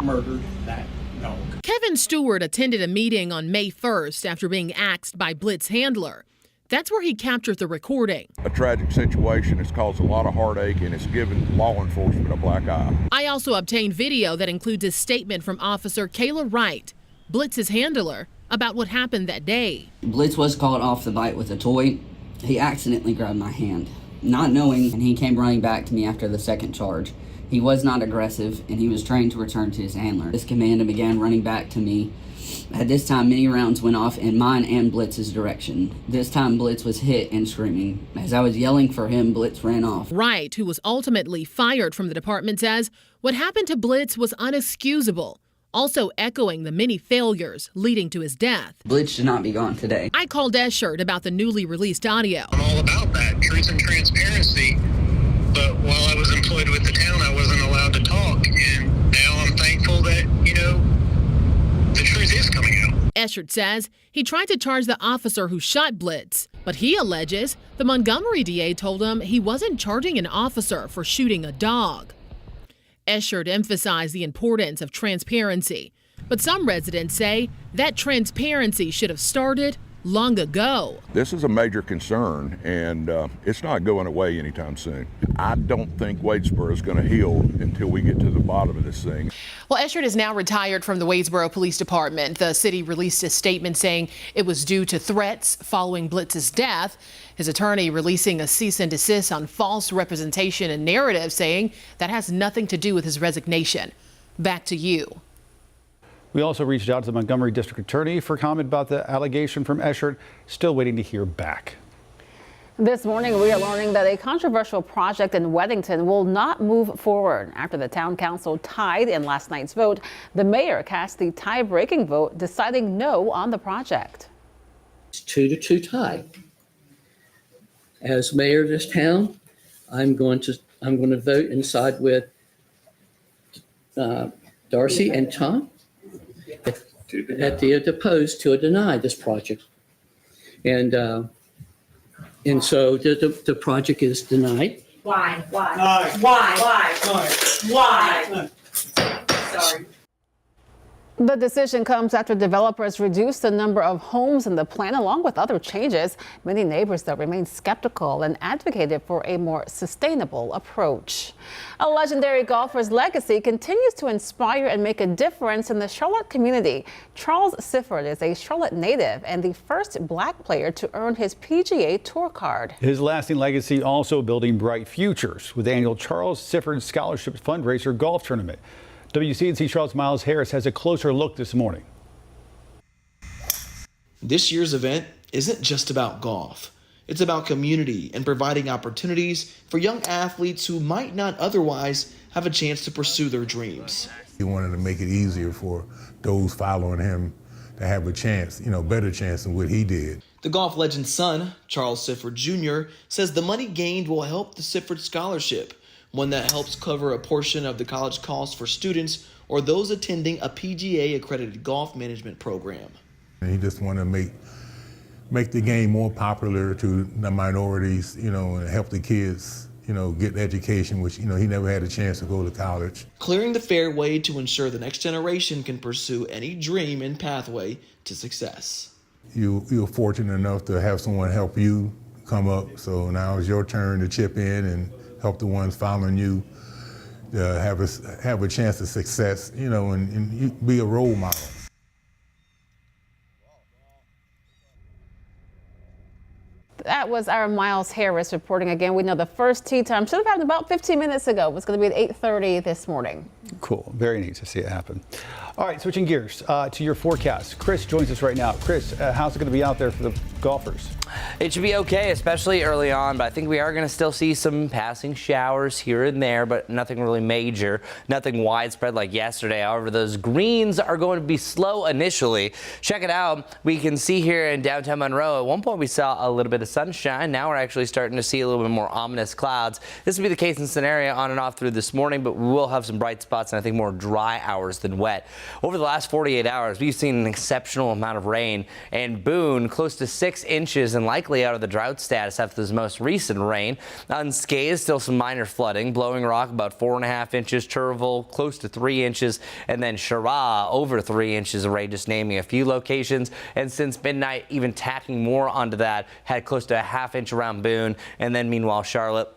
murdered that dog. Kevin Stewart attended a meeting on May 1st after being axed by Blitz handler. That's where he captured the recording. A tragic situation has caused a lot of heartache and it's given law enforcement a black eye. I also obtained video that includes a statement from Officer Kayla Wright, Blitz's handler, about what happened that day. Blitz was caught off the bite with a toy. He accidentally grabbed my hand, not knowing, and he came running back to me after the second charge. He was not aggressive, and he was trained to return to his handler. This command and began running back to me. At this time, many rounds went off in mine and Blitz's direction. This time, Blitz was hit and screaming. As I was yelling for him, Blitz ran off. Wright, who was ultimately fired from the department, says what happened to Blitz was unexcusable, also echoing the many failures leading to his death. Blitz should not be gone today. I called Eschard about the newly released audio. I'm all about that, truth and transparency. But while I was employed with the town, I wasn't allowed to talk. And now I'm thankful that, the truth is coming out. Eschard says he tried to charge the officer who shot Blitz, but he alleges the Montgomery DA told him he wasn't charging an officer for shooting a dog. Eschard emphasized the importance of transparency, but some residents say that transparency should have started long ago. This is a major concern, and it's not going away anytime soon. I don't think Wadesboro is going to heal until we get to the bottom of this thing. Well, Eschard is now retired from the Wadesboro Police Department. The city released a statement saying it was due to threats following Blitz's death. His attorney releasing a cease and desist on false representation and narrative, saying that has nothing to do with his resignation. Back to you. We also reached out to the Montgomery District Attorney for comment about the allegation from Eschard. Still waiting to hear back. This morning, we are learning that a controversial project in Weddington will not move forward. After the town council tied in last night's vote, the mayor cast the tie-breaking vote, deciding no on the project. It's 2-2 tie. As mayor of this town, I'm going to vote and side with Darcy and Tom at the opposed to deny this project. And so the project is denied. Why? Sorry. The decision comes after developers reduced the number of homes in the plan along with other changes. Many neighbors, though, remain skeptical and advocated for a more sustainable approach. A legendary golfer's legacy continues to inspire and make a difference in the Charlotte community. Charles Sifford is a Charlotte native and the first black player to earn his PGA Tour card. His lasting legacy also building bright futures with the annual Charles Sifford Scholarship Fundraiser Golf Tournament. WCNC Charlotte's Miles Harris has a closer look this morning. This year's event isn't just about golf. It's about community and providing opportunities for young athletes who might not otherwise have a chance to pursue their dreams. He wanted to make it easier for those following him to have a chance, better chance than what he did. The golf legend's son, Charles Sifford Jr., says the money gained will help the Sifford Scholarship, one that helps cover a portion of the college costs for students or those attending a PGA-accredited golf management program. And he just wanted to make the game more popular to the minorities, and help the kids, get education, which, he never had a chance to go to college. Clearing the fairway to ensure the next generation can pursue any dream and pathway to success. You're fortunate enough to have someone help you come up, so now it's your turn to chip in and help the ones following you have a chance of success, and be a role model. That was our Miles Harris reporting again. We know the first tee time should have happened about 15 minutes ago. It was going to be at 8:30 this morning. Cool. Very neat to see it happen. All right, switching gears to your forecast. Chris joins us right now. Chris, how's it going to be out there for the golfers? It should be okay, especially early on, but I think we are going to still see some passing showers here and there, but nothing really major, nothing widespread like yesterday. However, those greens are going to be slow initially. Check it out. We can see here in downtown Monroe, at one point we saw a little bit of sunshine. Now we're actually starting to see a little bit more ominous clouds. This will be the case in this area on and off through this morning, but we will have some bright spots spots, and I think more dry hours than wet. Over the last 48 hours, we've seen an exceptional amount of rain, and Boone close to 6 inches and likely out of the drought status after this most recent rain. Unscathed, still some minor flooding. Blowing Rock about 4.5 inches, Turville close to 3 inches, and then Chirac over 3 inches of rain, just naming a few locations. And since midnight, even tacking more onto that, had close to a 1/2 inch around Boone, and then meanwhile Charlotte,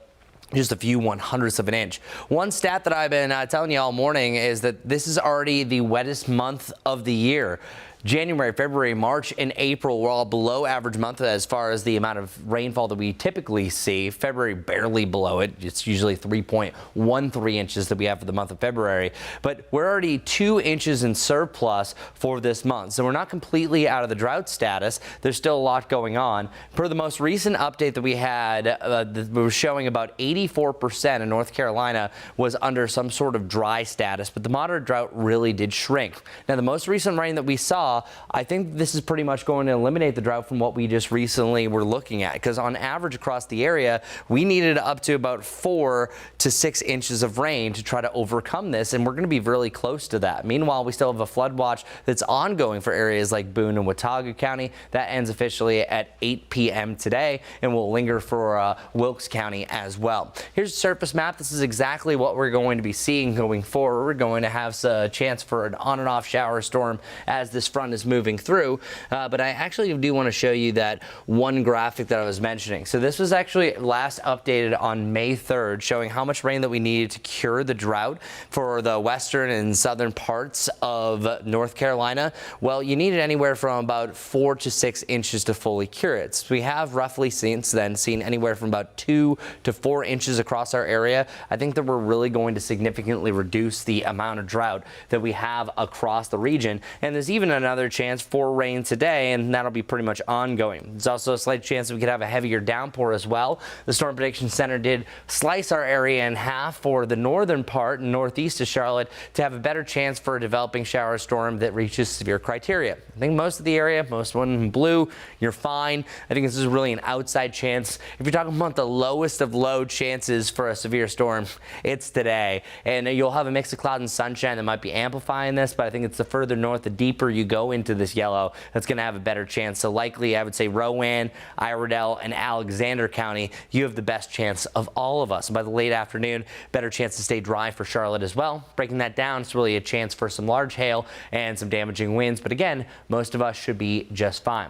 just a few 1/100ths of an inch. One stat that I've been telling you all morning is that this is already the wettest month of the year. January, February, March, and April were all below average month as far as the amount of rainfall that we typically see. February barely below it. It's usually 3.13 inches that we have for the month of February. But we're already 2 inches in surplus for this month. So we're not completely out of the drought status. There's still a lot going on. Per the most recent update that we had, that was showing about 84% of North Carolina was under some sort of dry status. But the moderate drought really did shrink. Now, the most recent rain that we saw, I think this is pretty much going to eliminate the drought from what we just recently were looking at, because on average across the area, we needed up to about 4 to 6 inches of rain to try to overcome this, and we're going to be really close to that. Meanwhile, we still have a flood watch that's ongoing for areas like Boone and Watauga County. That ends officially at 8 p.m. today and will linger for Wilkes County as well. Here's a surface map. This is exactly what we're going to be seeing going forward. We're going to have a chance for an on and off shower storm as this front is moving through, but I actually do want to show you that one graphic that I was mentioning. So this was actually last updated on May 3rd, showing how much rain that we needed to cure the drought for the western and southern parts of North Carolina. Well, you needed anywhere from about 4 to 6 inches to fully cure it. So we have roughly since then seen anywhere from about 2 to 4 inches across our area. I think that we're really going to significantly reduce the amount of drought that we have across the region, and there's even another chance for rain today, and that'll be pretty much ongoing. There's also a slight chance that we could have a heavier downpour as well. The Storm Prediction Center did slice our area in half for the northern part and northeast of Charlotte to have a better chance for a developing shower storm that reaches severe criteria. I think most of the area, most one in blue, you're fine. I think this is really an outside chance. If you're talking about the lowest of low chances for a severe storm, it's today. And you'll have a mix of cloud and sunshine that might be amplifying this, but I think it's the further north, the deeper you go into this yellow, that's going to have a better chance. So likely, I would say Rowan, Iredell, and Alexander County, you have the best chance of all of us. And by the late afternoon, better chance to stay dry for Charlotte as well. Breaking that down, it's really a chance for some large hail and some damaging winds. But again, most of us should be just fine.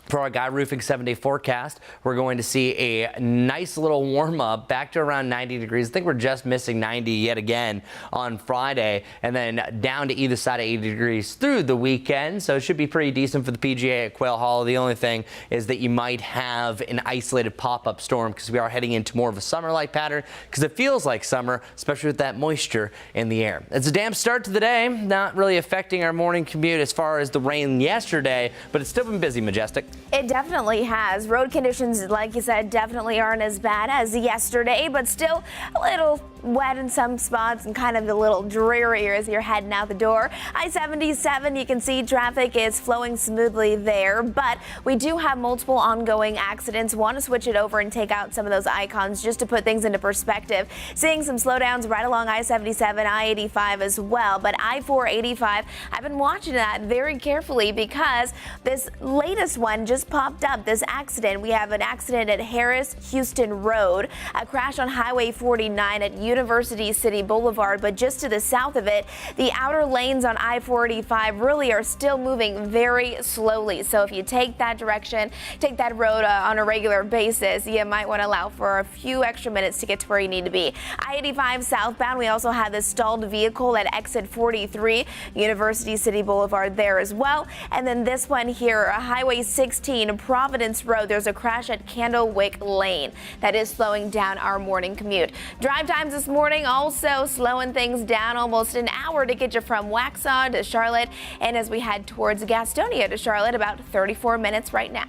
For our Guy Roofing 7-day forecast, we're going to see a nice little warm up back to around 90 degrees. I think we're just missing 90 yet again on Friday, and then down to either side of 80 degrees through the weekend. So it should be pretty decent for the PGA at Quail Hollow. The only thing is that you might have an isolated pop-up storm because we are heading into more of a summer-like pattern because it feels like summer, especially with that moisture in the air. It's a damp start to the day, not really affecting our morning commute as far as the rain yesterday, but it's still been busy, Majestic. It definitely has. Road conditions, like you said, definitely aren't as bad as yesterday, but still a little wet in some spots and kind of a little drearier as you're heading out the door. I-77, you can see traffic is flowing smoothly there, but we do have multiple ongoing accidents. Want to switch it over and take out some of those icons just to put things into perspective. Seeing some slowdowns right along I-77, I-85 as well, but I-485, I've been watching that very carefully because this latest one just popped up. This accident, we have an accident at Harris-Houston Road, a crash on Highway 49 at University City Boulevard, but just to the south of it, the outer lanes on I-485 really are still moving very slowly. So if you take that direction, take that road on a regular basis, you might want to allow for a few extra minutes to get to where you need to be. I-85 southbound, we also have this stalled vehicle at exit 43, University City Boulevard there as well. And then this one here, Highway 16, Providence Road, there's a crash at Candlewick Lane. That is slowing down our morning commute. Drive times this morning also slowing things down, almost an hour to get you from Waxhaw to Charlotte, and as we head towards Gastonia to Charlotte, about 34 minutes right now.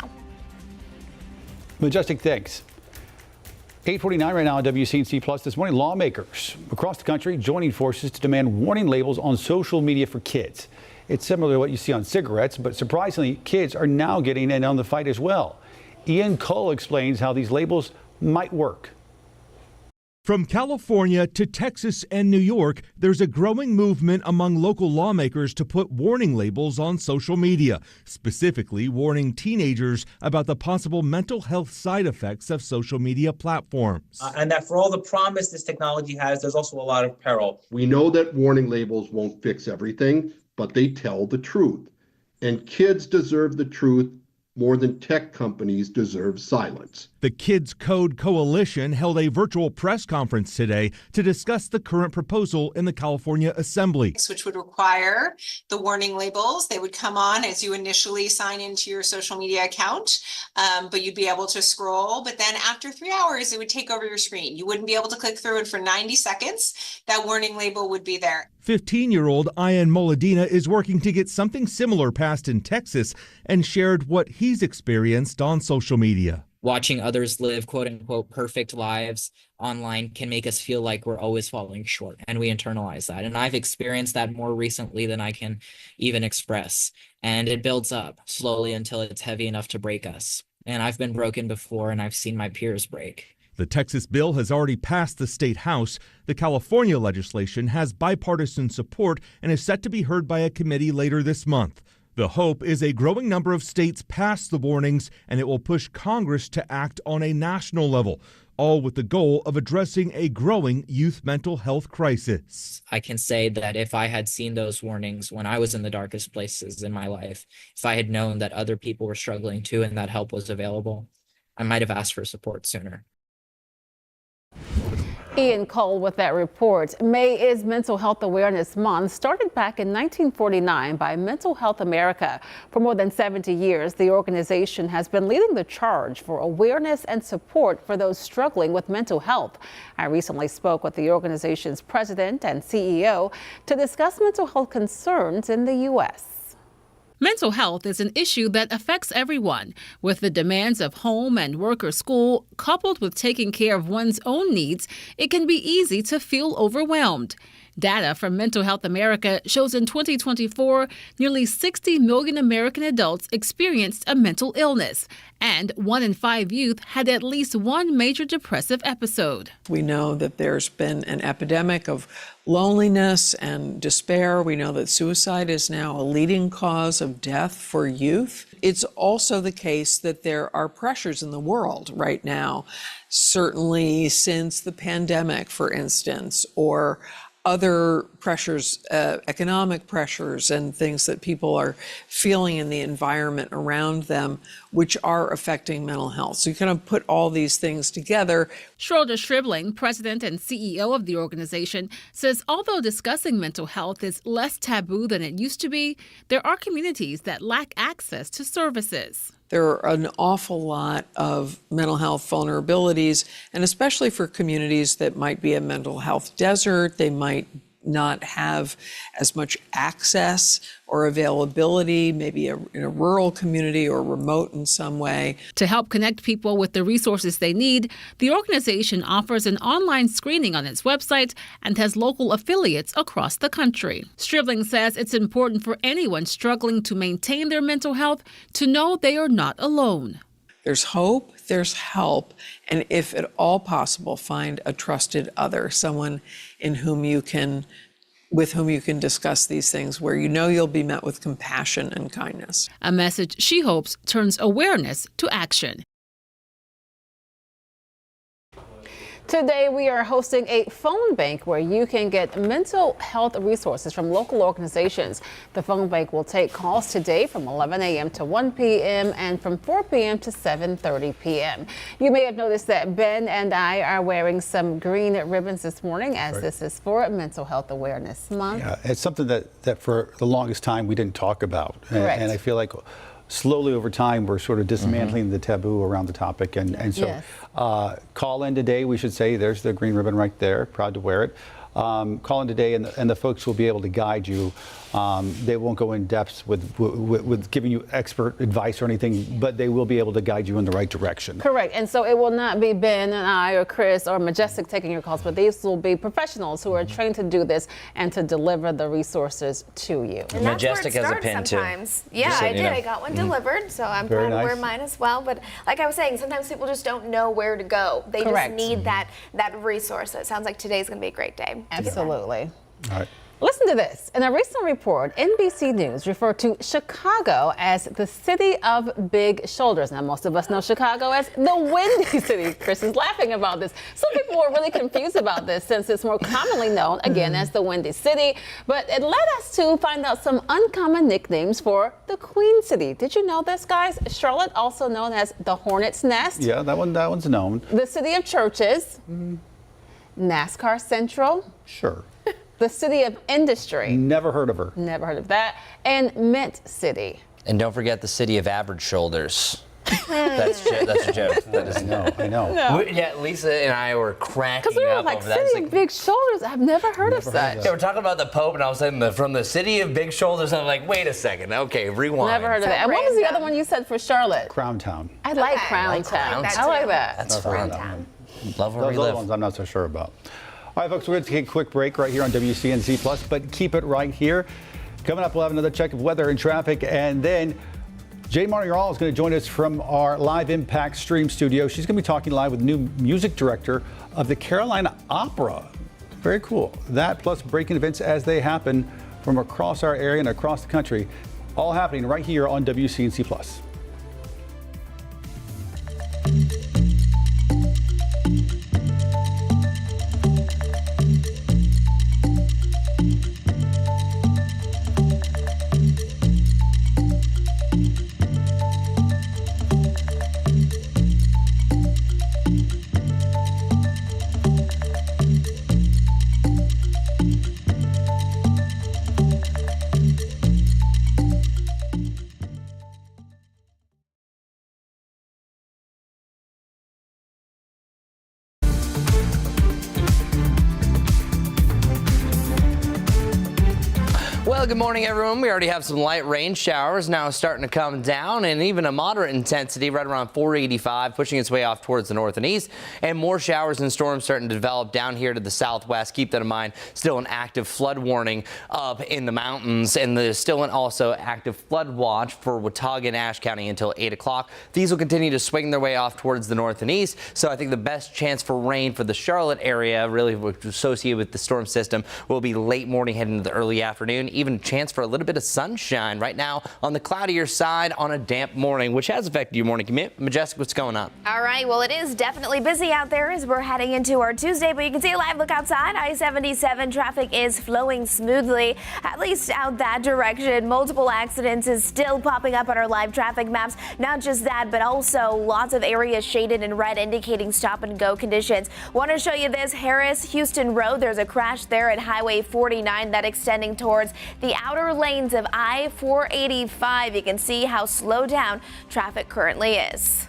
Majestic, thanks. 8:49 right now on WCNC Plus. This morning, lawmakers across the country joining forces to demand warning labels on social media for kids. It's similar to what you see on cigarettes, but surprisingly, kids are now getting in on the fight as well. Ian Cole explains how these labels might work. From California to Texas and New York, there's a growing movement among local lawmakers to put warning labels on social media, specifically warning teenagers about the possible mental health side effects of social media platforms. And that for all the promise this technology has, there's also a lot of peril. We know that warning labels won't fix everything, but they tell the truth. And kids deserve the truth more than tech companies deserve silence. The Kids Code Coalition held a virtual press conference today to discuss the current proposal in the California Assembly, which would require the warning labels. They would come on as you initially sign into your social media account, but you'd be able to scroll. But then after 3 hours, it would take over your screen. You wouldn't be able to click through it for 90 seconds. That warning label would be there. 15-year-old Ian Moladina is working to get something similar passed in Texas and shared what he's experienced on social media. Watching others live quote unquote perfect lives online can make us feel like we're always falling short, and we internalize that. And I've experienced that more recently than I can even express. And it builds up slowly until it's heavy enough to break us. And I've been broken before, and I've seen my peers break. The Texas bill has already passed the state house. The California legislation has bipartisan support and is set to be heard by a committee later this month. The hope is a growing number of states pass the warnings, and it will push Congress to act on a national level, all with the goal of addressing a growing youth mental health crisis. I can say that if I had seen those warnings when I was in the darkest places in my life, if I had known that other people were struggling too and that help was available, I might have asked for support sooner. Ian Cole with that report. May is Mental Health Awareness Month, started back in 1949 by Mental Health America. For more than 70 years, the organization has been leading the charge for awareness and support for those struggling with mental health. I recently spoke with the organization's president and CEO to discuss mental health concerns in the U.S. Mental health is an issue that affects everyone. With the demands of home and work or school, coupled with taking care of one's own needs, it can be easy to feel overwhelmed. Data from Mental Health America shows in 2024, nearly 60 million American adults experienced a mental illness, and 1 in 5 youth had at least one major depressive episode. We know that there's been an epidemic of loneliness and despair. We know that suicide is now a leading cause of death for youth. It's also the case that there are pressures in the world right now, certainly since the pandemic, for instance, or other pressures, economic pressures and things that people are feeling in the environment around them, which are affecting mental health. So you kind of put all these things together. Schroeder Stribling, president and CEO of the organization, says although discussing mental health is less taboo than it used to be, there are communities that lack access to services. There are an awful lot of mental health vulnerabilities, and especially for communities that might be a mental health desert, they might not have as much access or availability, maybe in a rural community or remote in some way. To help connect people with the resources they need, the organization offers an online screening on its website and has local affiliates across the country. Stribling says it's important for anyone struggling to maintain their mental health to know they are not alone. There's hope, there's help, and if at all possible, find a trusted other, someone with whom you can discuss these things, where you know you'll be met with compassion and kindness. A message she hopes turns awareness to action. Today, we are hosting a phone bank where you can get mental health resources from local organizations. The phone bank will take calls today from 11 a.m. to 1 p.m. and from 4 p.m. to 7:30 p.m. You may have noticed that Ben and I are wearing some green ribbons this morning, as this is for Mental Health Awareness Month. Yeah, it's something that for the longest time we didn't talk about. Correct. And I feel like slowly over time, we're sort of dismantling the taboo around the topic. And so Yes. call in today, we should say, there's the green ribbon right there, proud to wear it. call in today, and the folks will be able to guide you. They won't go in depth with giving you expert advice or anything, but they will be able to guide you in the right direction. Correct. And so it will not be Ben and I or Chris or Majestic taking your calls, but these will be professionals who are trained to do this and to deliver the resources to you. And Majestic that's has where a it pin starts sometimes. too. Yeah, So, I did. I got one delivered, so I'm Very proud to wear nice. mine as well. But like I was saying, sometimes people just don't know where to go. They Correct. just need that resource. So it sounds like today's going to be a great day. Absolutely. All right. Listen to this. In a recent report, NBC News referred to Chicago as the city of big shoulders. Now, most of us know Chicago as the windy city. Chris is laughing about this. Some people were really confused about this since it's more commonly known, again, as the windy city. But it led us to find out some uncommon nicknames for the Queen City. Did you know this, guys? Charlotte, also known as the Hornets' Nest. Yeah, that one's known. The city of churches. NASCAR Central. Sure. The city of industry. Never heard of her. Never heard of that. And Mint City. And don't forget the city of average shoulders. That's a joke. That is I know. No. Yeah, Lisa and I were cracking Because we were up like, over that. city of big shoulders. I've never heard of such. Yeah, we're talking about the Pope, and all of a sudden, from the city of big shoulders, I'm like, wait a second. Okay, rewind. Never heard of that. And what was the other one you said for Charlotte? Crown Town. I like Crown Town. I like that. That's fun. Love where Those we other live. ones I'm not so sure about. All right, folks, we're going to take a quick break right here on WCNC Plus, but keep it right here. Coming up, we'll have another check of weather and traffic, and then Jay Marnier is going to join us from our Live Impact Stream studio. She's going to be talking live with the new music director of the Carolina Opera. Very cool. That plus breaking events as they happen from across our area and across the country, all happening right here on WCNC Plus. Well, good morning, everyone. We already have some light rain showers now starting to come down, and even a moderate intensity right around 485, pushing its way off towards the north and east, and more showers and storms starting to develop down here to the southwest. Keep that in mind. Still an active flood warning up in the mountains, and there's still an also active flood watch for Watauga and Ashe County until 8 o'clock. These will continue to swing their way off towards the north and east, so I think the best chance for rain for the Charlotte area, really associated with the storm system, will be late morning heading into the early afternoon. Even a chance for a little bit of sunshine right now on the cloudier side on a damp morning, which has affected your morning commute. Majestic, what's going on? All right, well, it is definitely busy out there as we're heading into our Tuesday, but you can see a live look outside. I-77 traffic is flowing smoothly, at least out that direction. Multiple accidents is still popping up on our live traffic maps. Not just that, but also lots of areas shaded in red indicating stop and go conditions. Want to show you this Harris-Houston Road. There's a crash there at Highway 49 that extending towards the outer lanes of I-485. You can see how slowed down traffic currently is.